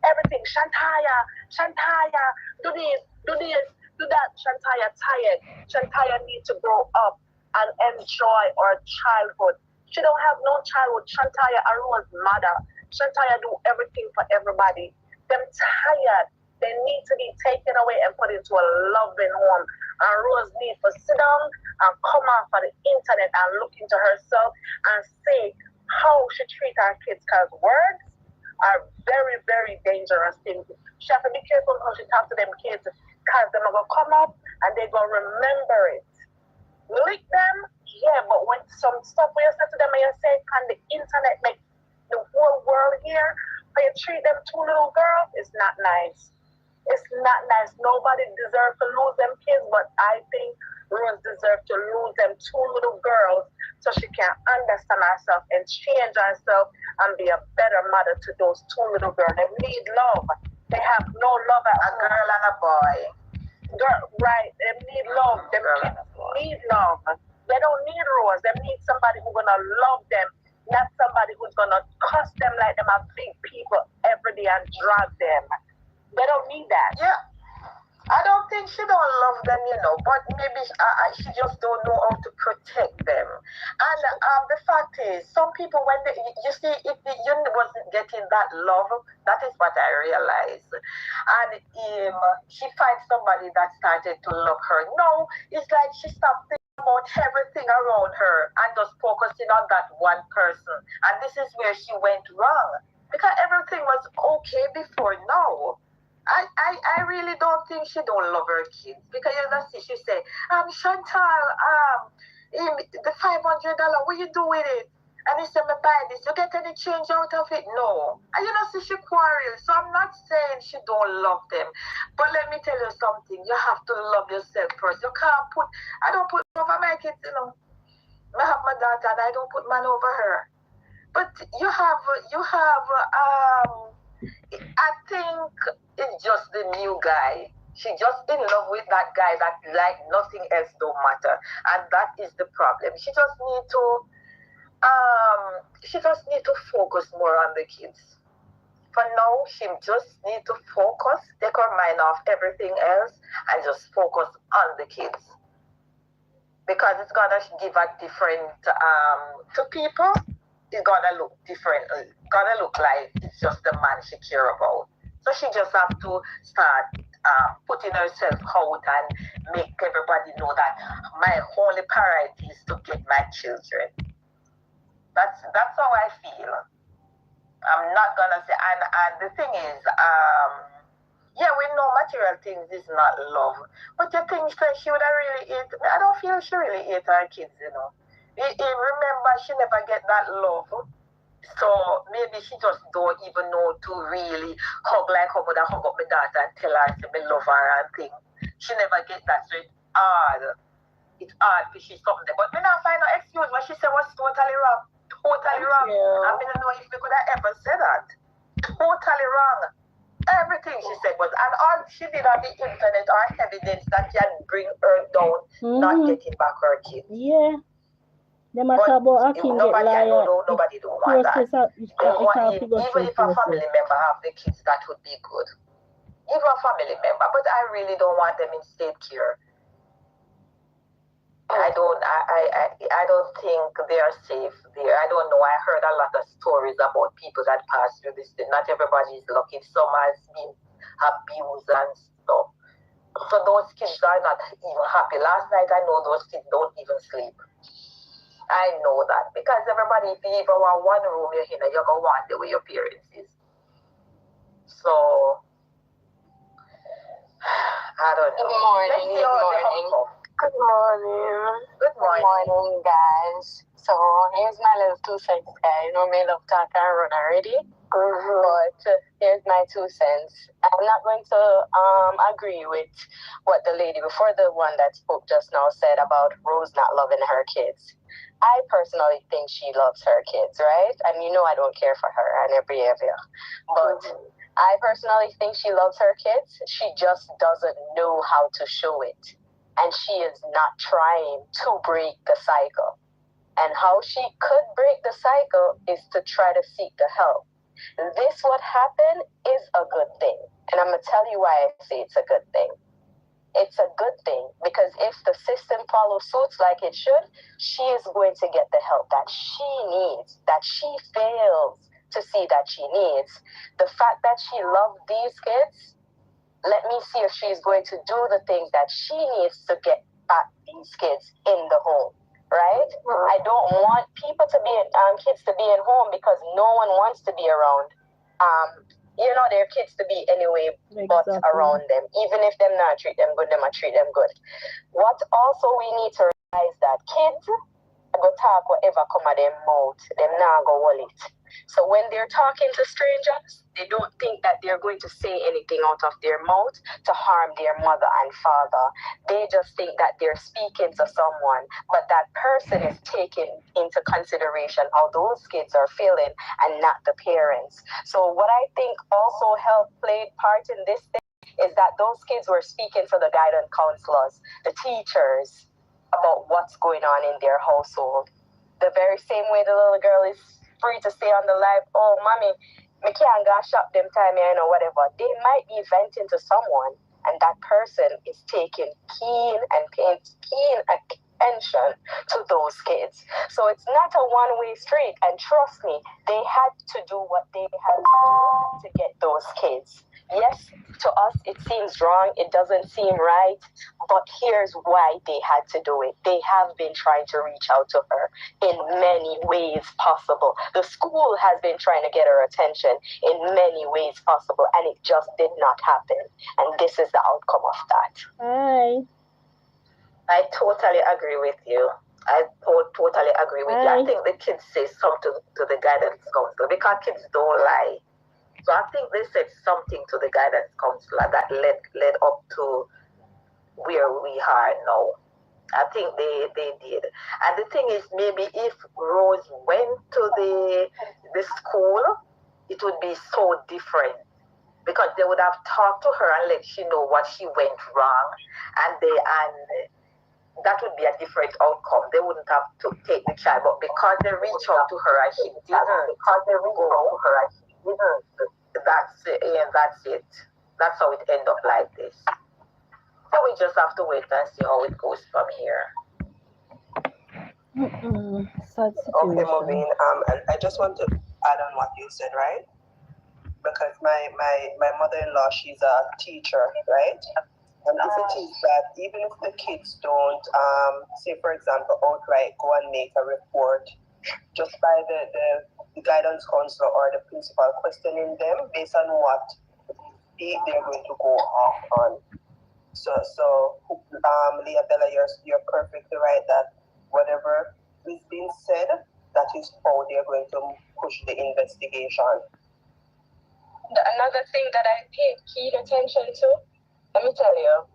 Everything. Shantaya, do this, do that. Shantaya tired. Shantaya need to grow up and enjoy her childhood. She don't have no childhood. Shantaya and Rose's mother. Shantaya do everything for everybody. Them tired. They need to be taken away and put into a loving home. And Rose needs to sit down and come off of the internet and look into herself and see how she treats her kids. Because words are very, very dangerous things. She has to be careful how she talks to them kids because they're going to come up and they're going to remember it. Lick them, yeah, but when some stuff where you say to them and you say, can the internet make the whole world hear? How you treat them two little girls, it's not nice. It's not nice. Nobody deserves to lose them kids, but I think Rose deserves to lose them two little girls so she can understand herself and change herself and be a better mother to those two little girls. They need love. They have no love at a girl and a boy. Girl, right? They need love. Them kids need love. They don't need Rose. They need somebody who's gonna love them, not somebody who's gonna cuss them like them are big people every day and drag them. They don't need that. Yeah. I don't think she don't love them, but maybe she just don't know how to protect them. And the fact is, some people, when you see, if you wasn't getting that love, that is what I realized. And she finds somebody that started to love her. No, it's like she stopped thinking about everything around her and just focusing on that one person. And this is where she went wrong. Because everything was okay before now. I really don't think she don't love her kids. Because see, she say, Chantal, the $500, what you do with it? And he said, me buy this. You get any change out of it? No. And see, she quarrel. So I'm not saying she don't love them. But let me tell you something. You have to love yourself first. You can't I don't put over my kids, I have my daughter and I don't put man over her. But you have I think it's just the new guy. She just in love with that guy that like nothing else don't matter. And that is the problem. She just need to focus more on the kids. For now, she just need to focus, take her mind off everything else and just focus on the kids. Because it's gonna give a different to people. It's gonna look different. It's gonna look like it's just the man she care about. So she just have to start putting herself out and make everybody know that my only priority is to get my children. That's how I feel. I'm not gonna say, and the thing is, yeah, we know material things is not love, but the thing that she would have really ate. I don't feel she really ate her kids, Remember, she never get that love. So maybe she just don't even know to really hug like her mother hug up my daughter and tell her to me love her and thing. She never get that. So it's hard because she's something there. But me not find no excuse. What she said was totally wrong. Totally wrong. I don't know if we could have ever said that. Totally wrong. Everything she said was, and all she did on the internet are evidence that can bring her down, not getting back her kids. Yeah. They must have about Akin get liar. Nobody don't want that. Even if a family member have the kids, that would be good. Even a family member, but I really don't want them in state care. I don't think they are safe there. I don't know. I heard a lot of stories about people that pass through this thing. Not everybody is lucky. Some has been abused and stuff. So those kids are not even happy. Last night I know those kids don't even sleep. I know that because everybody, if you even want one room, you're going to want the way your parents is. So, I don't know. Good morning. Good morning, guys. So, here's my little 2 cents, guys. Me love talk and run already. But here's my 2 cents. I'm not going to agree with what the lady before the one that spoke just now said about Rose not loving her kids. I personally think she loves her kids, right? And I don't care for her and her behavior. But I personally think she loves her kids. She just doesn't know how to show it. And she is not trying to break the cycle. And how she could break the cycle is to try to seek the help. This what happened is a good thing. And I'm going to tell you why I say it's a good thing. It's a good thing because if the system follows suit like it should, she is going to get the help that she needs, that she fails to see that she needs. The fact that she loves these kids, let me see if she's going to do the things that she needs to get back these kids in the home, right? I don't want people to be kids to be in home because no one wants to be around. you know, their kids to be anyway, but around them. Even if them not treat them good, them a treat them good. What also we need to realize that kids go talk whatever come out their mouth, them now go wallet. So when they're talking to strangers, they don't think that they're going to say anything out of their mouth to harm their mother and father. They just think that they're speaking to someone, but that person is taking into consideration how those kids are feeling and not the parents. So what I think also played part in this thing is that those kids were speaking to the guidance counselors, the teachers, about what's going on in their household. The very same way the little girl is free to say on the live, oh, mommy, me can't go shop them time, you know, whatever. They might be venting to someone, and that person is taking keen attention to those kids. So it's not a one-way street, and trust me, they had to do what they had to do to get those kids. Yes, to us it seems wrong, it doesn't seem right, but here's why they had to do it. They have been trying to reach out to her in many ways possible. The school has been trying to get her attention in many ways possible, and it just did not happen. And this is the outcome of that. Hi. I totally agree with you. I totally agree with you. I think the kids say something to the guidance counselor because kids don't lie. So I think they said something to the guidance counselor that led up to where we are now. I think they did. And the thing is, maybe if Rose went to the school, it would be so different. Because they would have talked to her and let she know what she went wrong. And that would be a different outcome. They wouldn't have to take the child. But because they reached out to her and she didn't, that's it. That's how it ended up like this. So we just have to wait and see how it goes from here. Sad situation. Okay, Maureen, and I just want to add on what you said, right? Because my mother-in-law, she's a teacher, right? And if it is that, even if the kids don't, say for example, outright go and make a report, just by the guidance counselor or the principal questioning them based on what they're going to go off on. So Leah Bella, you're perfectly right that whatever is being said, that is how they're going to push the investigation. Another thing that I paid keen attention to, let me tell you,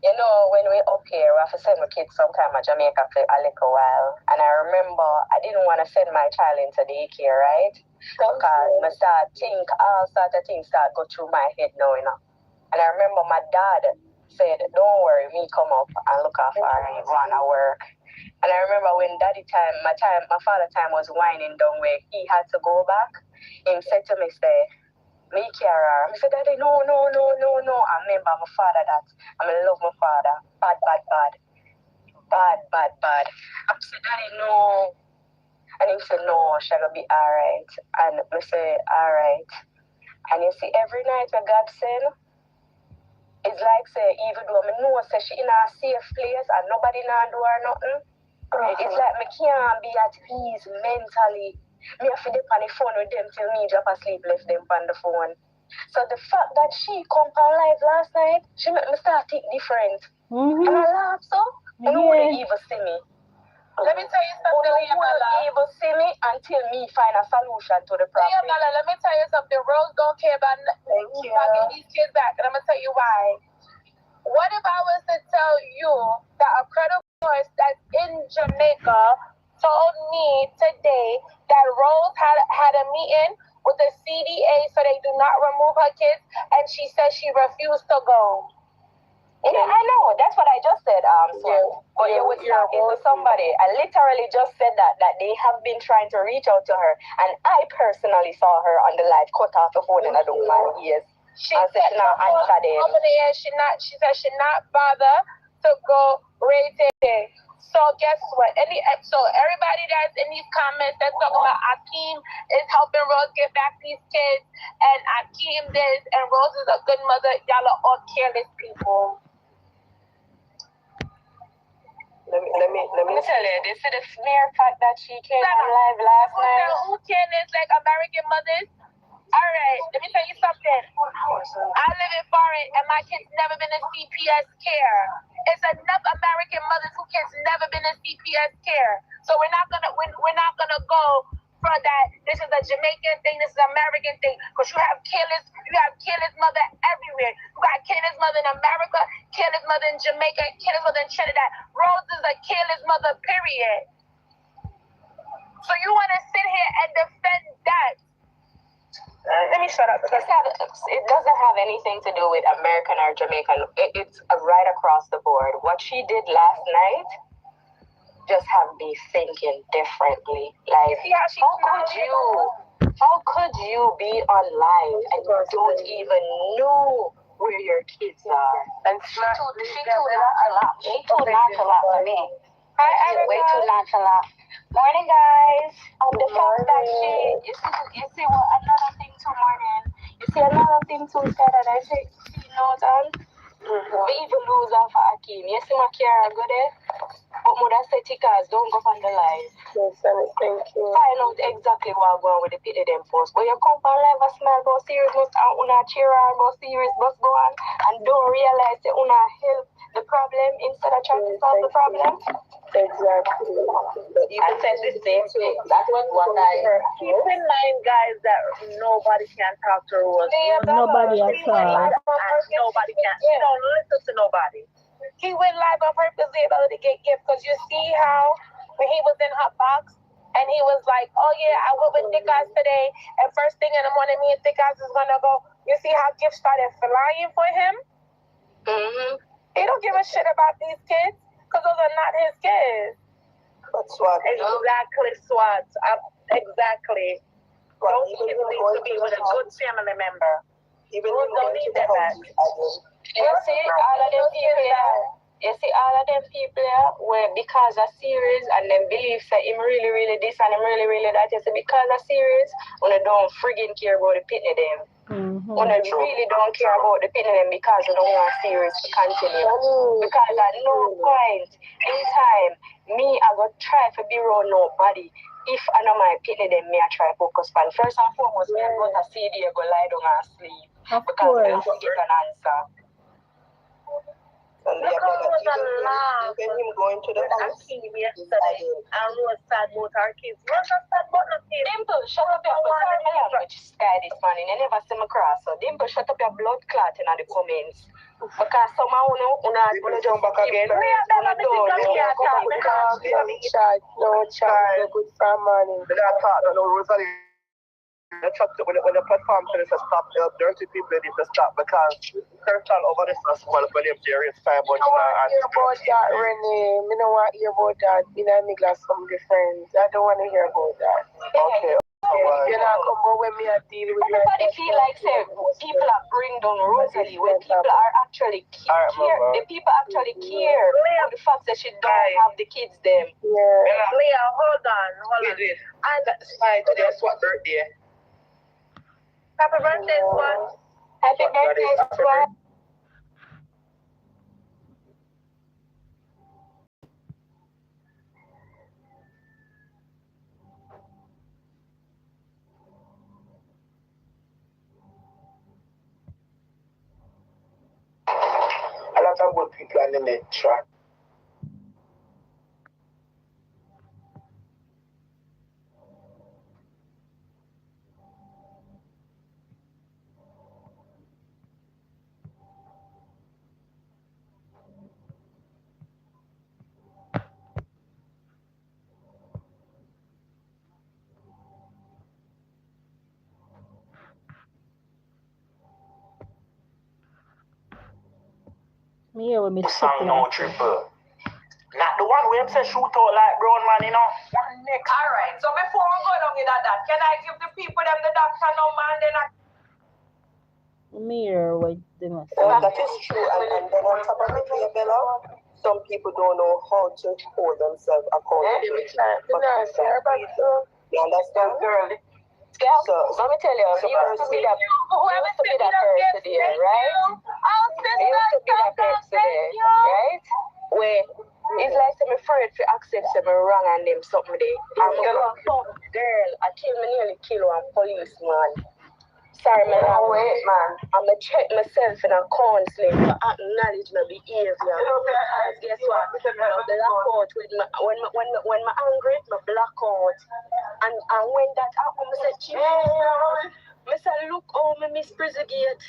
you know, when we're up here, we have to send my kids sometime to Jamaica for a little while. And I remember I didn't want to send my child into daycare, right? Because all sorts of things start go through my head now, you know. And I remember my dad said, don't worry, me come up and look after her and run her work. And I remember when my father time was winding down where he had to go back, he said to me, say, me care her. I said, Daddy, no. I remember my father that. I love my father. Bad. I said, Daddy, no. And he said, no, she'll be alright. And I say, alright. And you see, every night when God send, it's like, say, even though I know say she in a safe place and nobody now do her nothing, it's like me can't be at ease mentally. Me have to dip on the phone with them till me drop asleep, left them on the phone. So the fact that she come on live last night, she made me start think different. And I laugh so, and who would even see me? Let me tell you something, Who would even see me until me find a solution to the problem? Let me tell you something. Rose don't care about getting these kids back, and I'm going to tell you why. What if I was to tell you that a credible source that's in Jamaica told me today that Rose had a meeting with the CDA so they do not remove her kids, and she said she refused to go. Yeah, I know. That's what I just said. But you would talking to somebody. I literally just said that they have been trying to reach out to her, and I personally saw her on the live cut off the phone in a don't mind ears. She said she said she not bother to go rated. So guess what? So everybody that's in these comments that's talking about Akeem is helping Rose get back these kids, and Akeem this, and Rose is a good mother. Y'all are all careless people. Let me tell you, this is the smear fact that she came on live last night. Who careless like American mothers? Alright, let me tell you something. I live in foreign and my kids never been in CPS care. It's enough American mothers who kids never been in CPS care. So we're not gonna go for that. This is a Jamaican thing, this is an American thing. Because you have killers mother everywhere. You got killers mother in America, killers mother in Jamaica, killers mother in Trinidad. Rose is a killer's mother, period. So you wanna sit here and defend that? Let me shut up. It doesn't have anything to do with American or Jamaican. It's right across the board. What she did last night just have me thinking differently. Like, how could you be online and you don't even know where your kids are? And she too nonchalant. She too nonchalant for me. Way too nonchalant. Morning, guys. The fact that you see what another thing too, morning. You see another thing too, said, and I say, see, Norton, we even lose off of Akeem. You see my car go there? But mother said, Tikas, don't go on the line. Yes, thank you. Find out exactly what's going on with the pity them post. But you come and live a smell about serious must and una cheer on about serious must go on and don't realize that una help the problem instead of trying to solve the problem. Exactly. I said the same thing. That was what I keep in mind, guys, that nobody can talk to Rose. Nobody at all. Nobody can. He don't listen to nobody. He went live on purpose to get gifts because you see how when he was in her box and he was like, oh yeah, I went with Thick Eyes today and first thing in the morning me and Thick Eyes is gonna go. You see how gifts started flying for him? Mm-hmm. He don't give a shit about these kids because those are not his kids. That's what. Exactly, Swat. Exactly. Those kids need to be with a good family member. Even don't need that back. You see all of them people here, where because of series and them believe that him really, really this and him really, really that. You see, because of series, when they don't friggin' care about the pitney them. When they really don't care about the pitney them because they don't want series to continue. Because at no point in time, me, I go try to be around nobody. If I know my pitney them, me I try to focus on. First and foremost, me I go to CDA, go lie down and sleep. Because I don't get an answer. And look how Rose laughed. Even him going to the house. Akeem yesterday and Rose sad about her kids. Rose not sad about nothing. Dimple, shut up your language sky this morning. You never see me cross. So Dimple, shut up your blood clot in the comments. Because somehow una jump back again. No child, good for morning. They got taught that no Rosealee. When the platform says to stop, dirty people need to stop because Kirtan over this as well when they're serious time. I don't want to hear about that, Renee. I don't want to hear about that. Me and me got some friends. I don't want to hear about that. Okay. You know, come on when me are dealing with everybody feel like say people are bring down Rosealee when people are actually care. The people actually care for the fact that she don't have the kids them. Yeah. Leah, hold on. And that's fine. Today's what birthday? Happy birthday, Swan. Happy birthday, Swan. A lot of good people on the net track. Me here with me Song no triple. Not the one where say shoot out like brown man, you know. Alright, so before we go down in that, can I give the people them the doctor number and then Me here with them. That is true, and then on top of it, Bella, some people don't know how to hold themselves according to it. You understand, girl? So let me tell you, you used to be that person today, right? You used to be that person today, right? Where it's like I'm afraid to accept some wrong and them something there. I'm gonna fuck girl, I nearly kill one policeman. Sorry, man, I wait, man. I'm going to check myself in a counseling to acknowledge my behavior. And guess what? I black out with my, when I'm angry, I black out. And when that happens, I say, I say, look how I miss prison gate.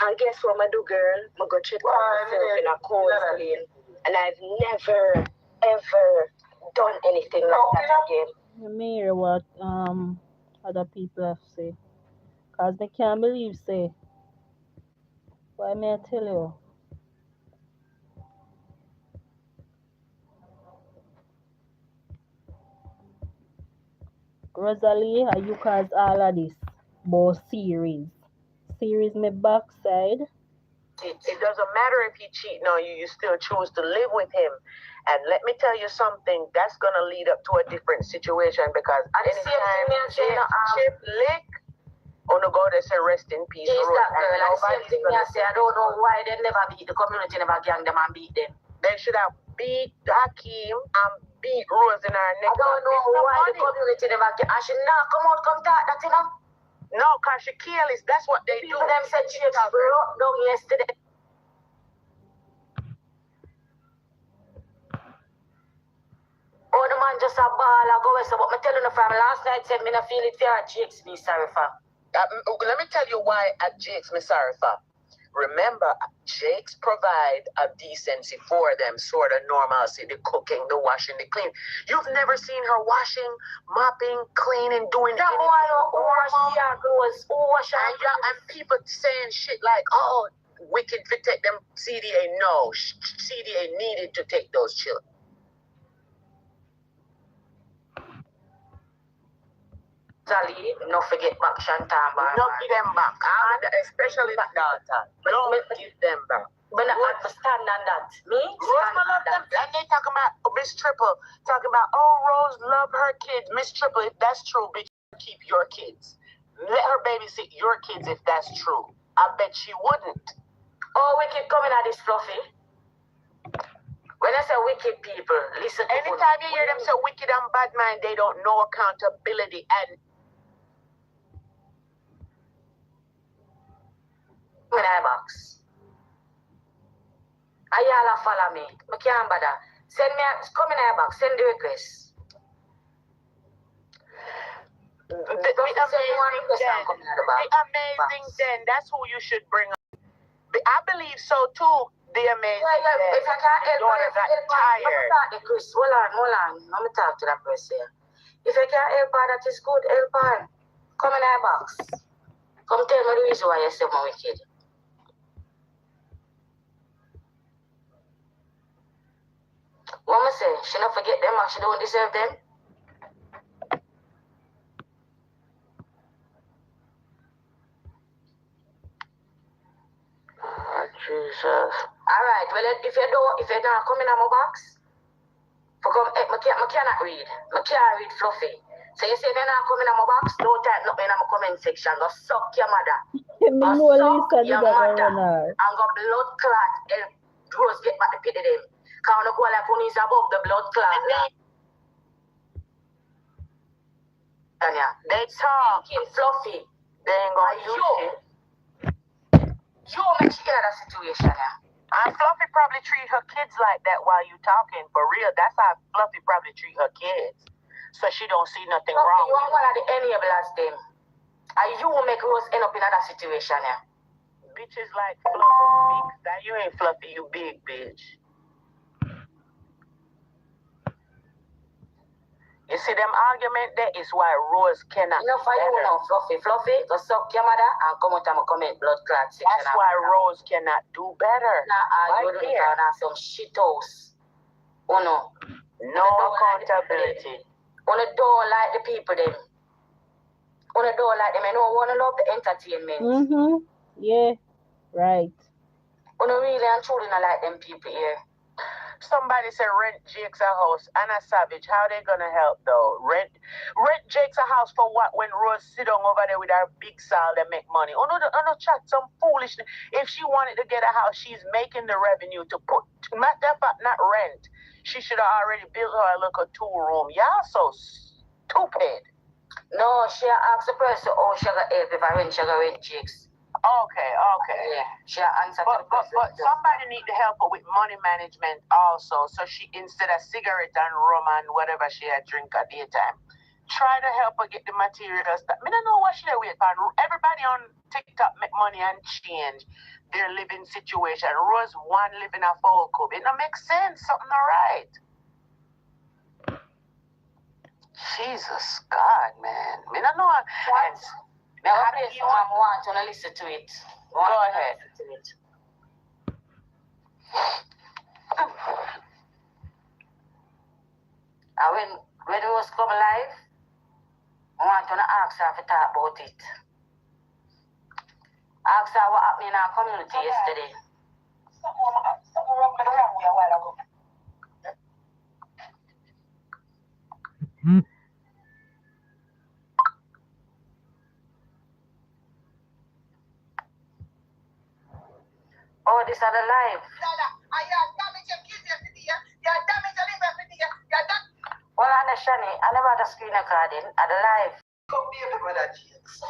And guess what I do, girl? I go check myself in a counseling. And I've never, ever done anything like that again. You may hear what other people have to say. Because they can't believe, say. Why may I tell you? Rosealee, you cause all of this. But series. Series my backside. It doesn't matter if he cheating on you, you still choose to live with him. And let me tell you something, that's going to lead up to a different situation because anytime Chip lick, on the go they say rest in peace. Is that girl? And the same thing I say, I don't know why they never beat, the community never gang them and beat them. They should have beat Hakeem and beat Rose in our neck. I don't know why the community never gang. I should not come out, come talk that, you know? No, because she careless. That's what they do. People them said she broke down yesterday. Oh, the man just a ball I go away. So what me telling you from last night said me not feel it for Jakes, me sorry for. Let me tell you why at Jakes, me sorry for. Remember, Jakes provide a decency for them, sort of normalcy, the cooking, the washing, the clean. You've never seen her washing, mopping, cleaning, doing that boy wash and people saying shit like, oh, wicked to take them CDA. No, CDA needed to take those children. Rosealee, no forget back Shantan. No give them back. Especially that daughter. Don't give them back. But I understand that. Me? Rose love them. And they talking about Miss Triple. Talking about, oh, Rose love her kids. Miss Triple, if that's true, bitch, keep your kids. Let her babysit your kids if that's true. I bet she wouldn't. Oh, wicked coming at this fluffy. When I say wicked people, listen to anytime you hear them say wicked and bad mind, they don't know accountability and in a box. Ayala follow me. I can't bother. Send me come in a box, send the request. The amazing then, that's who you should bring up. I believe so too. The amazing if I can't help her, tired. Chris, hold on. Let me talk to that person here. If I can't help her, that is good, help her. Come in a box. Come tell me the reason why you say my wicked. What am I say? She not forget them and she don't deserve them? Oh, Jesus. Alright, well if you not come in my box, for come I cannot read. I can't read fluffy. So you say if you're not coming in my box, don't type nothing in my comment section. Go suck your mother. Go suck your mother. And go blood clot. Rose get back the pity them. Because when you go like when he's above the blood clot. They talk. Fluffy. They ain't gonna use it. You make she get out of that situation, yeah. And Fluffy probably treat her kids like that while you talking. For real, that's how Fluffy probably treat her kids. So she don't see nothing wrong. You are one of the enablers them. And you will make Rose end up in another situation, yeah. Bitches like Fluffy big. That you ain't Fluffy, you big bitch. You see them argument there is why Rose cannot. No, for you now, Fluffy, go suck your mother and come out and comment blood clot section. That's why Rose cannot do better. Nah, you don't have some shit house. Oh no. No accountability. On the door like the people them. On the door like them, I know wanna love the entertainment. Yeah, right. On the really and truly not like them people here. Somebody said rent Jake's a house. Anna Savage, how they gonna help though? Rent Jake's a house for what? When Rose sit down over there with her big sal and make money. Oh no, chat some foolishness. If she wanted to get a house, she's making the revenue to put. Matter of fact, not rent. She should have already built her a little 2-room. Y'all so stupid. No, she asked the person, oh, she got help if I rent, she got rent chicks. Okay. Yeah, she answered to the But person. somebody need to help her with money management also. So she, instead of cigarette and rum and whatever she had drink at daytime, try to help her get the materials. I don't know what she wait for. Everybody on TikTok make money and change their living situation. Rose one living a full cup. It don't make sense. Something not right. Jesus God, man. I don't know. Now, I want to listen to it. Go ahead. And when it was come live, I want to ask her to talk about it. Ask her what happened in our community yesterday. Something wrong with the family a while ago. Oh, this are the live. Well, I understand it. I never had a screen recording at the live. Come be a brother Jakes.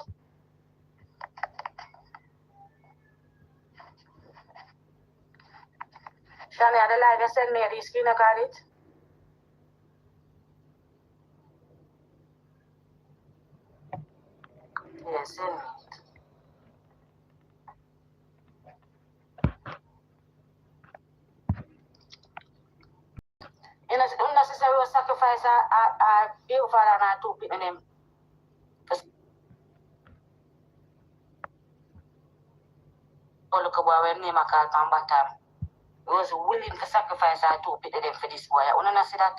Shani, at the live, you send me the screen recording? Yes, send me it. You know, unnecessary sacrifice our beautiful father and our two people in him. Oh, look at boy, when name I call from bottom. He was willing to sacrifice our two people in for this boy. You wanna see that?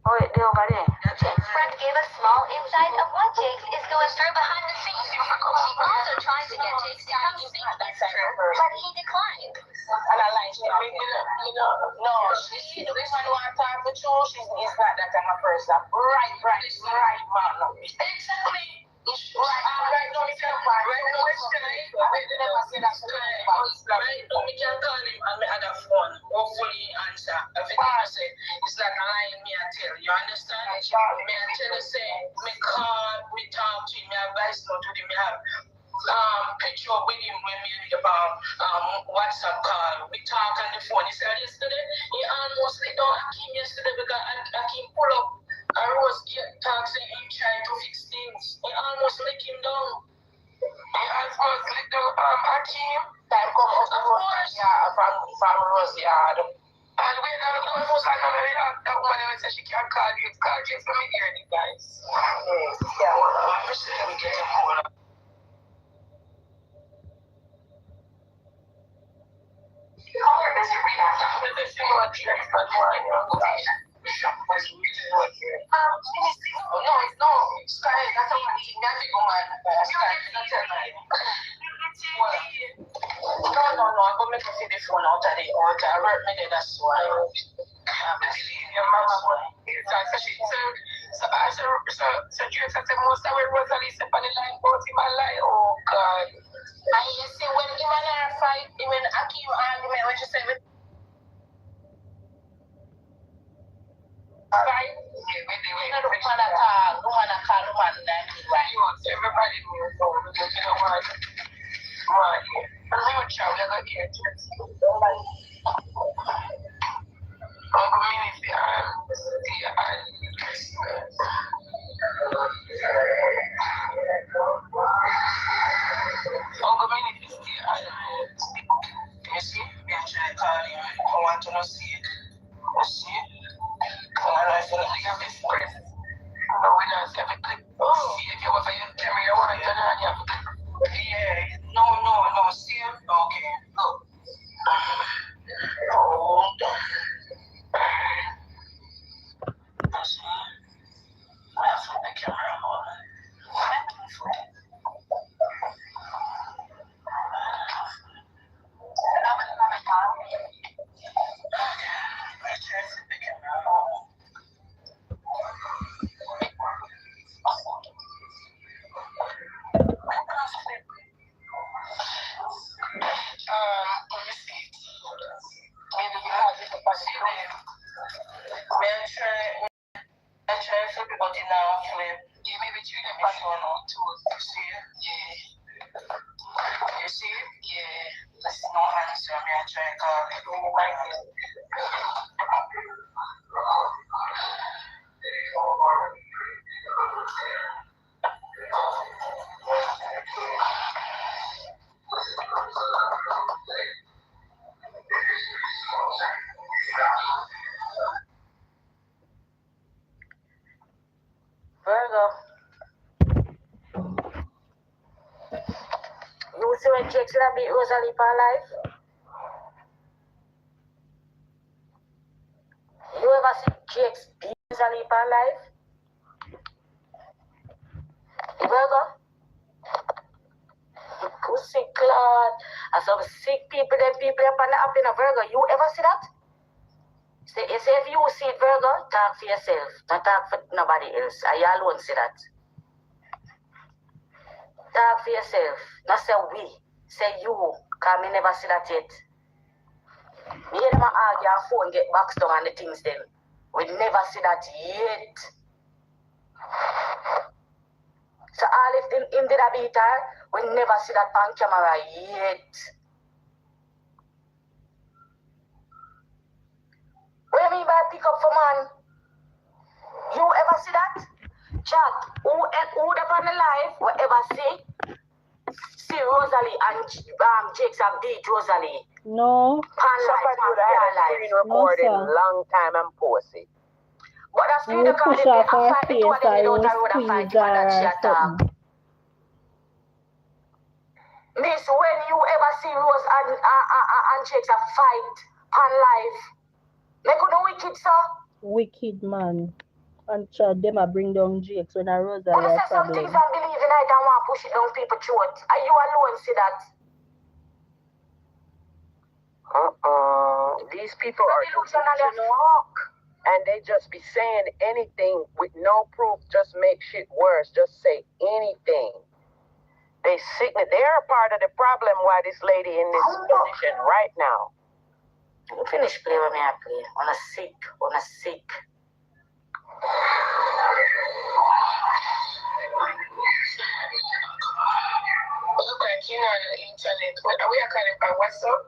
Oh, they over there. Friend gave a small insight of what Jakes is going through behind the scenes. She also tried to get Jakes to come speak this trip, but he declined. And I like no, she's the one who I talk with you, it's not that kind of person. Right, man. Exactly. Right, no, we can never say that to anybody. Right, no, we can call him on my other phone. Hopefully he answer. Everything I say, it's like a line me I tell. You understand? Me I tell you say, me call, me talk to him, me advice not to him, me have picture with him when we did about WhatsApp call. We talk on the phone. He said yesterday, he almost let down Akeem yesterday because Akeem pull up and Rose talks and him trying to fix things. He almost let him down. He almost let down Akeem. Time come up from Rose yard. And when I almost like that woman even said she can't call you. Call you for me here, guys. Yeah, I'm sure we get him hold up. Caller is rebound. No, Sky, that's a one thing. That's a woman. Sky, don't tell me. No, I'm going to make the phone out of the altar. I work me there, that's why. Your mama boy. So James said most of when Rosealee step on the line, both him and lie. Oh God. And you see when him and her fight, when Akeem argument, when she said right? We know the woman that call, woman that call, woman that right. Everybody knows how to do it. Right. And we would travel to the air. Uncle Ministry and Uncle Ministry you see, I'm trying to call you. I want to see it. You see it? I feel like you have this press. No, we don't have to click. See if you want to tell me you want to have to click. Yeah, no, see it? Okay, look. see when Jakes would have beat Rosealee for life? You ever see Jakes beat Rosealee for life? Virgo? Pussy clot. And some sick people, them people up on the app in a Virgo. You ever see that? Say, if you see it, Virgo, talk for yourself. Don't talk for nobody else. I alone see that. Talk for yourself. Not say we. Say you. Because me never see that yet. Me hear them argue and phone get boxed down and the things then. We never see that yet. So all if him did a beat her, we never see that on camera yet. What do you mean by pick up for man? You ever see that? Chat, who up on the live, whoever see Rosealee and Jakes have beat Rosealee? No. Somebody would have had a screen recording long time and post it. But that's You push off her face or you squeeze her or something. Miss, when you ever see Rose and Jakes a fight on live, make you know wicked, sir? Wicked man. And Chad, them a bring down Jakes when a Rosealee When you a say some problem. things and believe in it and want to push it down people's throat, are you alone see that? These people are delusional, and they just be saying anything with no proof, just make shit worse, just say anything. They sick. They're a part of the problem why this lady in this position right now. You finish play with me, I play. On a sick. Look like you know the internet. What are we calling by WhatsApp?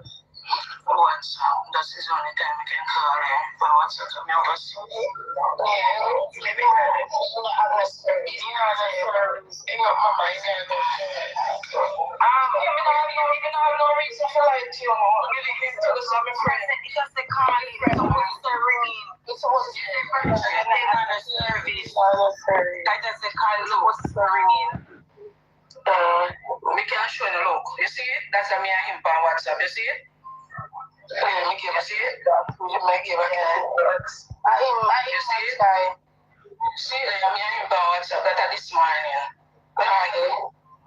WhatsApp. That's the only time I can call him. But WhatsApp, I'm not WhatsApp. Yeah, maybe not have a service. You know, as a service. You know, mama, you know, you have no reason for lying to you. You didn't to the same friend. Just the call is supposed to ring. It's supposed to be different. They're on a service. I just the call is supposed to ring in. We can show you look. You see it? That's me and him on WhatsApp. You see it? Yeah, me give a see it. You might give a you see it? See it? Me and him on WhatsApp. That this morning.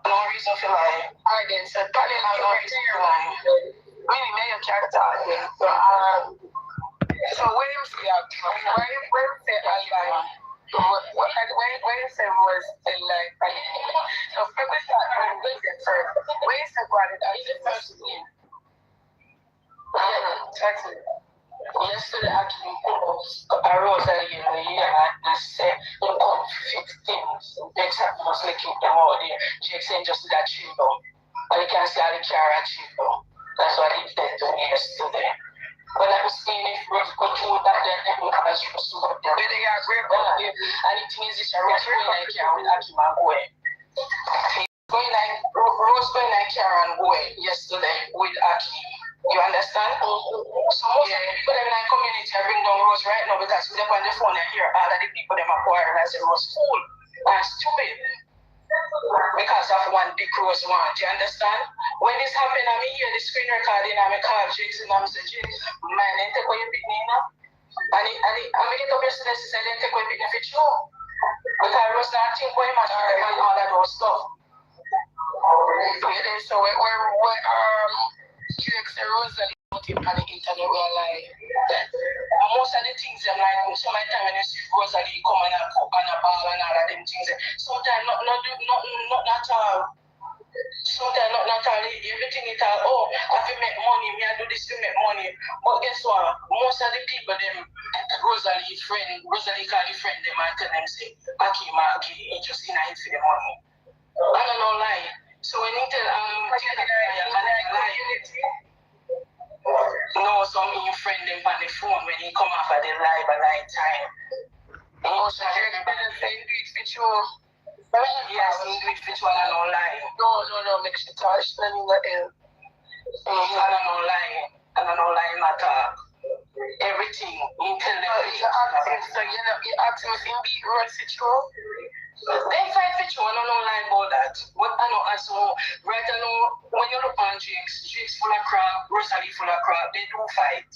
No reason for lying. I didn't say that. I have no reason for lying. Meaning, may you can't talk then. So when you say that, when you say I lie, when you say was a lie, so people start when you say God, that's the first thing. That's it. Yesterday, actually, I rose early in the year and I said, don't come fix things. Jakes was looking them out there. Jakes ain't just that chill. And you can see how the car are chill. That's what he did to me yesterday. When I was seeing if Rose could do that, then because she was so good. They got great up here. And the thing is, this Rose going like here with Akima Boy. Going like, Rose going like here and Boy yesterday with Aki. You understand? So most of the people in our community are bringing down Rose right now because we on the phone and hear all of the people them are quarreling as a Rose fool and stupid. Because of one big Rose want, you understand? When this happened, I hear the screen recording and I call Jakes and I say, Jakes, man, then take away your picnic now. And I get up yesterday to say, then take away your picnic for you. Because Rose not think what much and all that those stuff. So Jakes and Rosealee put him on the internet were like, most of the things them like, so many times when you see Rosealee come and a ball and all of them things, sometimes not at all. Sometimes not all, everything it all, if you make money, me I do this to make money. But guess what? Most of the people, them, Rosealee call the friend, them and tell them say, Aki, he just in it for the money. I don't know lie. So when you tell no, some of your friend them on the phone when he come off at the live at night time. Also, you're better say do it for you. Yes, do it for you and I don't lie. No, make sure touch them in the air. I don't know lie at all. Everything. You tell them. So you ask him if he beat Rose for you. They fight for you, I don't know lie about that. But I know And so, right now, when you look on Jake's full of crap, Rosealee full of crap, they do fight.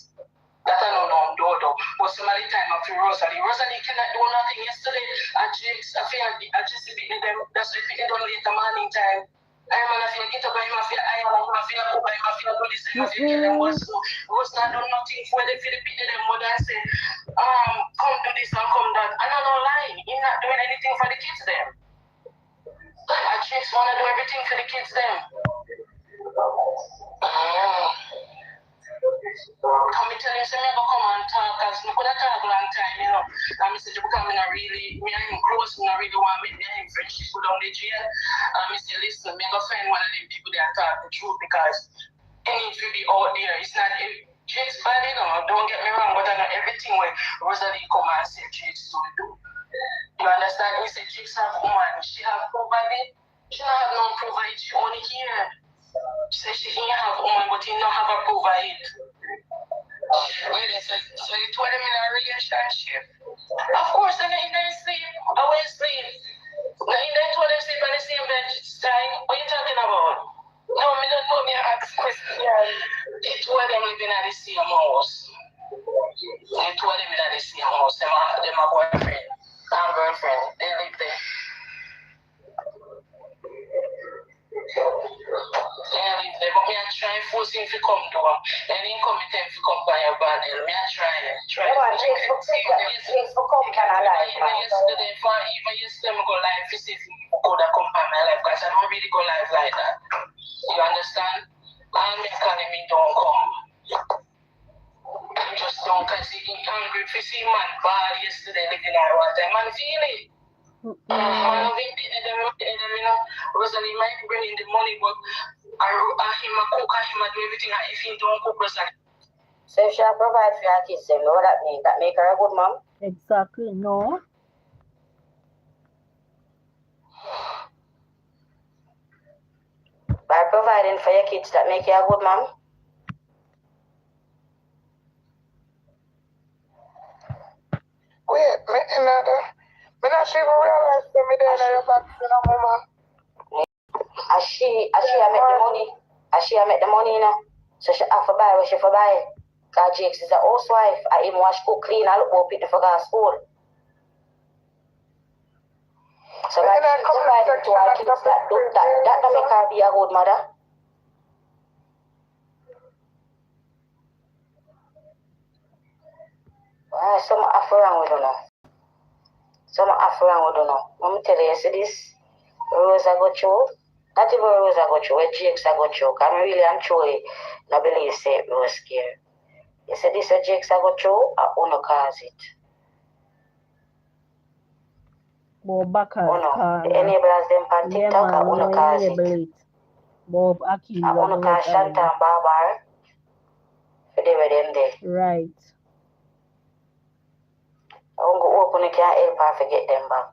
That I don't know, but some of the time after Rosealee cannot do nothing yesterday. And Jake's, I just beating them, that's what they don't late the morning time. I'm gonna feel get up by my fear, I'm gonna feel go by my fear, do this, I'm gonna feel them was so. Rose not done nothing for the Philippines, them mother and say, come do this and come that. And I don't lie, he's not doing anything for the kids them. And Jake's wanna do everything for the kids them. Come me tell him, say me go come and talk, cause me could have talk a long time, you know. And me say, because me not really, me and him close, me not really want to make me and him friendship go down the jail. And me say, listen, me go find one of them people that talk the truth, because he needs to be out there. It's not, Jake's bad, you know, don't get me wrong, but I know everything when Rosealee come and say Jake's to do. You understand? He said, Jake's have woman, she have provided, she don't have no provide, she only here. She said she didn't have woman, but he don't have a provide. Wait a second, so you told him in a relationship? Of course, and he didn't sleep. I went sleep. Now, he didn't told him sleep on the same bed time. What are you talking about? No, me don't know me ask question. He told them living at the same house. He told them in the same house. Them my boyfriend and girlfriend. They live there. But me I try and force him to come to her. And he come with him to come by your body. Me I try. Yes, for come can I lie? Yesterday, even yesterday, I go live to see if you could have come by my life, because I don't really go live like that. You understand? And me calling me don't come. You just don't, because he's angry to see man bad yesterday, looking at what time. Man feel it. Man have been beating them, you know. Rosealee might bring in the money, but I him a cook and him a do everything, and if he don't cook, Rosealee. So if she provide for her kids, then what that mean? That make her a good mom? Exactly, no. By providing for your kids, that make you a good mom? Wait, me not even realize that me there your back to the mama. As she make the money. As she make the money, you know. So she have to buy what she for buy. Because Jakes is a housewife. I even wash, cook, clean, and look up it for her school. So like she providing to her kids that don't make her be a good mother. Some after wrong with her now. Some after wrong with her now. Let me tell you, see this Rose I go through. Not even Rose I go through, where Jakes I go through. Because I really am truly not believe say Rose scared. You see this Jakes I go through, I wanna cause it. Bob Backers the enablers them on TikTok, I wanna cause it. Bob Akim, I wanna cause Shanta and Barbar. For them with them there. Right. I want to open it, can't help her to get them back.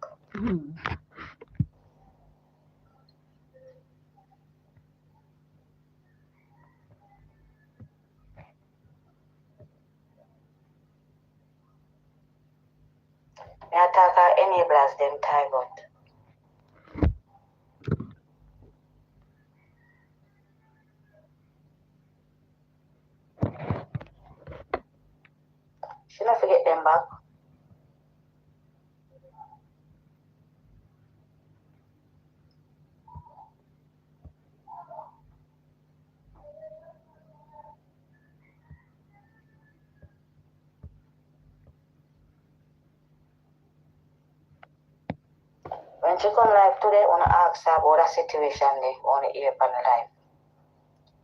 I attack her enablers them target. She not forget them back. When she come live today, I want to ask her about that situation there. I want to hear from the live.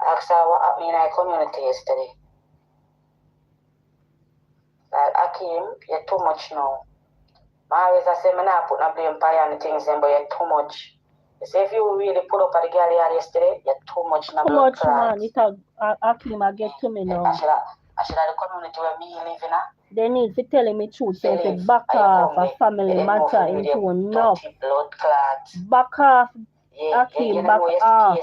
Ask her what happened in our community yesterday. Like, Akim, you're too much now. I always say, I'm not putting a blame on the things, but you're too much. You say, if you really put up at the gallery yesterday, you're too much now. Too much, man. It Akim, I get to me now. I should have the community where me live in. They need to tell me truth, so if you back off a family matter into enough. Back off, Akim, back off.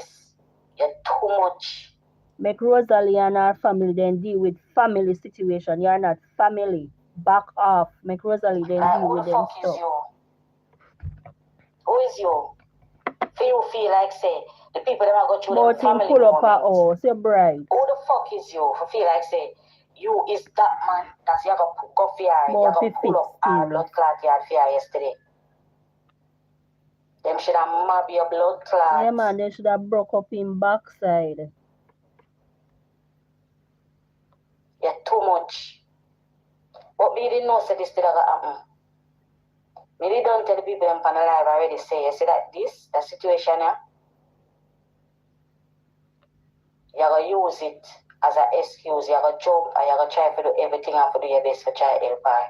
You're too much. Make Rosealee and her family then deal with family situation. You're not family. Back off. Make Rosealee then deal with them stuff. Who is you? For you feel like say the people that are go through But them him family pull up a moments. house, you're bright. Who the fuck is you? For feel like say you is that man that you have a go for you have a pull up our blood clot yard for yesterday. Them should have mob your blood clot. Yeah man, they should have broke up in backside. You're too much. But me didn't know say this did happen. Me don't tell the people in panel live already say you see that this the situation here. You're gonna use it as an excuse, you're gonna jump and you're gonna try to do everything and to do your best for try to help her.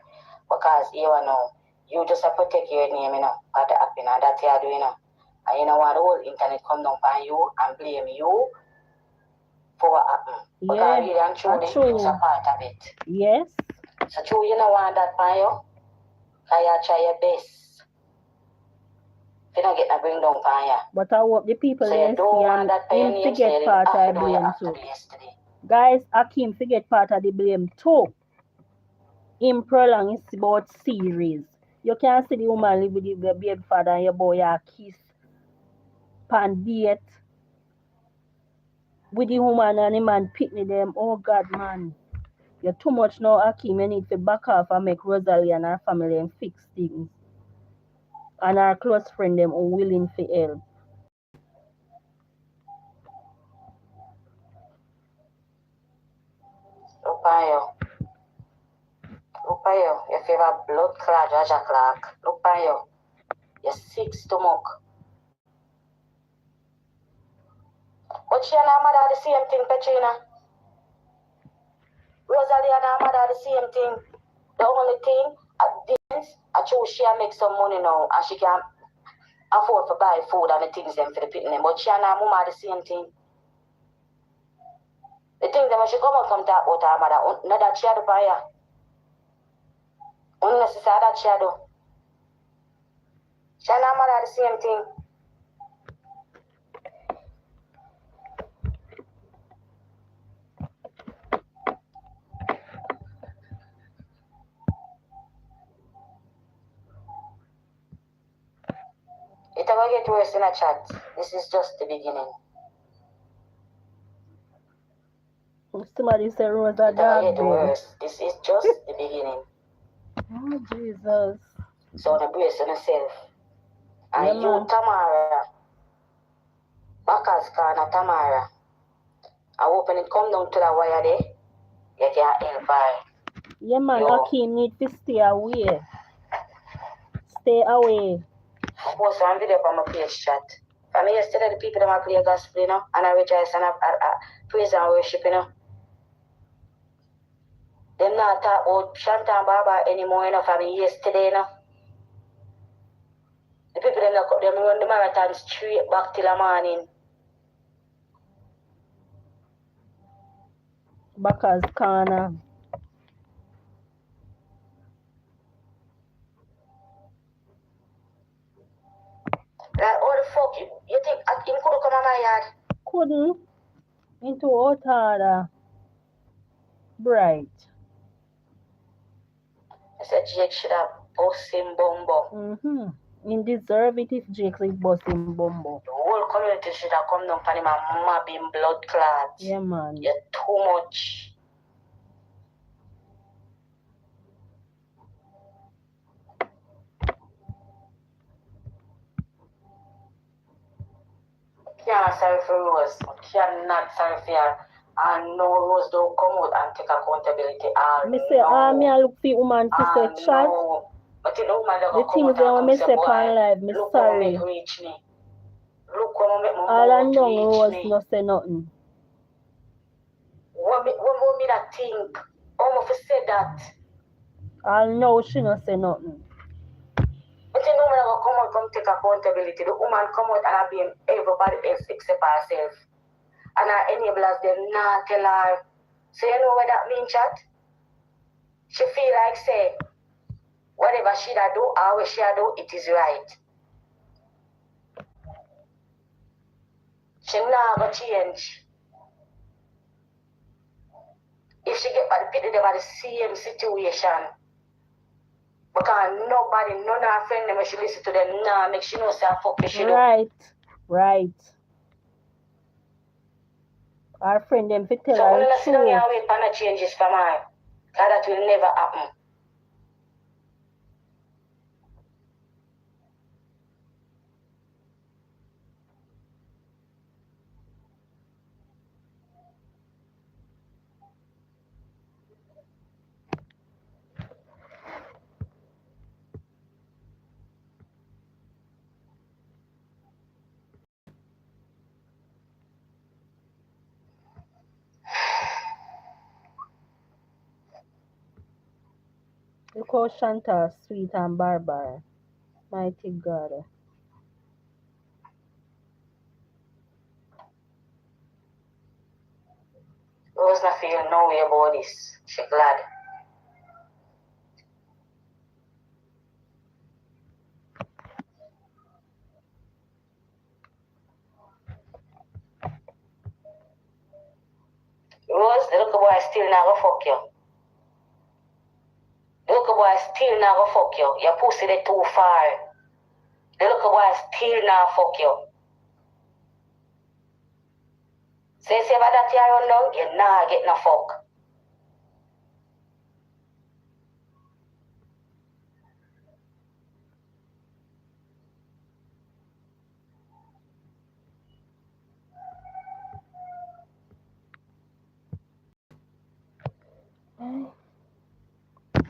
Because you know, you just have to protect your name, you know, what happened and that you're doing, you know. And you know what, the whole internet come down on you and blame you for what happened. Because really and truly, it's a part of it. Yes. So true, you know want that on you, because you try your best. If you don't get to bring down on you. But I hope the people so you don't want that him forget part of the blame too. Guys, Akim forget part of the blame too. Him prolong is about series. You can't see the woman live with the baby father and your boy a kiss pan date with the woman and the man picnic them. Oh God, man. You're too much now, Akim. You need to back off and make Rosealee and her family and fix things. And our close friend them unwilling to help. Look at you. If you have blood clot, Raja Clark. Look at you. You're sick stomach. But she and her mother are the same thing, Petrina. Rosealee and her mother are the same thing. The only thing, at this, I choose she make some money now and she can afford to buy food and the things them for the people. But she and her mom are the same thing. The thing that when she come out from talk about her mother, not that she had to buy her. Unnecessary that she had to. She and her mother are the same thing. It will get worse in a chat. This is just the beginning. Somebody say Rosa it will get worse. This is just the beginning. Oh Jesus. So the brace on yourself. And you, Tamara, Baka's corner, Tamara. I hope when it come down to the wire there, you can help her. Yeah man, Akim need to stay away. Stay away. I post one video on my page chat. For me yesterday, the people that play gospel, you know, and I rejoice and I praise and worship, you know. Them not talk about Shanta and Baba anymore, you know, for me yesterday, you know. The people them run the marathon straight back till the morning. Baka's corner. Like, what the fuck? You think him could come on my yard? Couldn't. Into Otada. Bright. I said Jake should have bust him bumbo. He deserve it if Jake is busting bumbo. The whole community should have come down for him and mob him blood clots. Yeah man. You're too much. Can't sorry for Rose. Cannot sorry for her. And no Rose don't come out and take accountability. Me say, me I look for woman to say chat. No. But the woman that the things that me say on live, me look sorry. Look what make my all I know Rose no say nothing. What me that think? How me say that? I know she no say nothing. But the woman that come out come take accountability. The woman come out and blame everybody else except herself. And her enablers them not tell her. So you know what that means, chat? She feel like say whatever she da do or what she da do, it is right. She not gonna change. If she get by the people, they are the same situation. Because nobody, none of her friends, when she listen to them, nah, make she know say I fuck me, she do. Right. Our friend them fit tell So her when I sit down here truth. and wait for no changes from her, because that will never happen. Look how Shanta sweet and Barbara. Mighty God. Rose not feel no way about this. She glad. Rose, the little boy still not gonna fuck you. The little boy still not gonna fuck you. Your pussy they too far. The little boy still not fuck you. Say about that you run down, you nah get no fuck.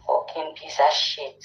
Fucking piece of shit.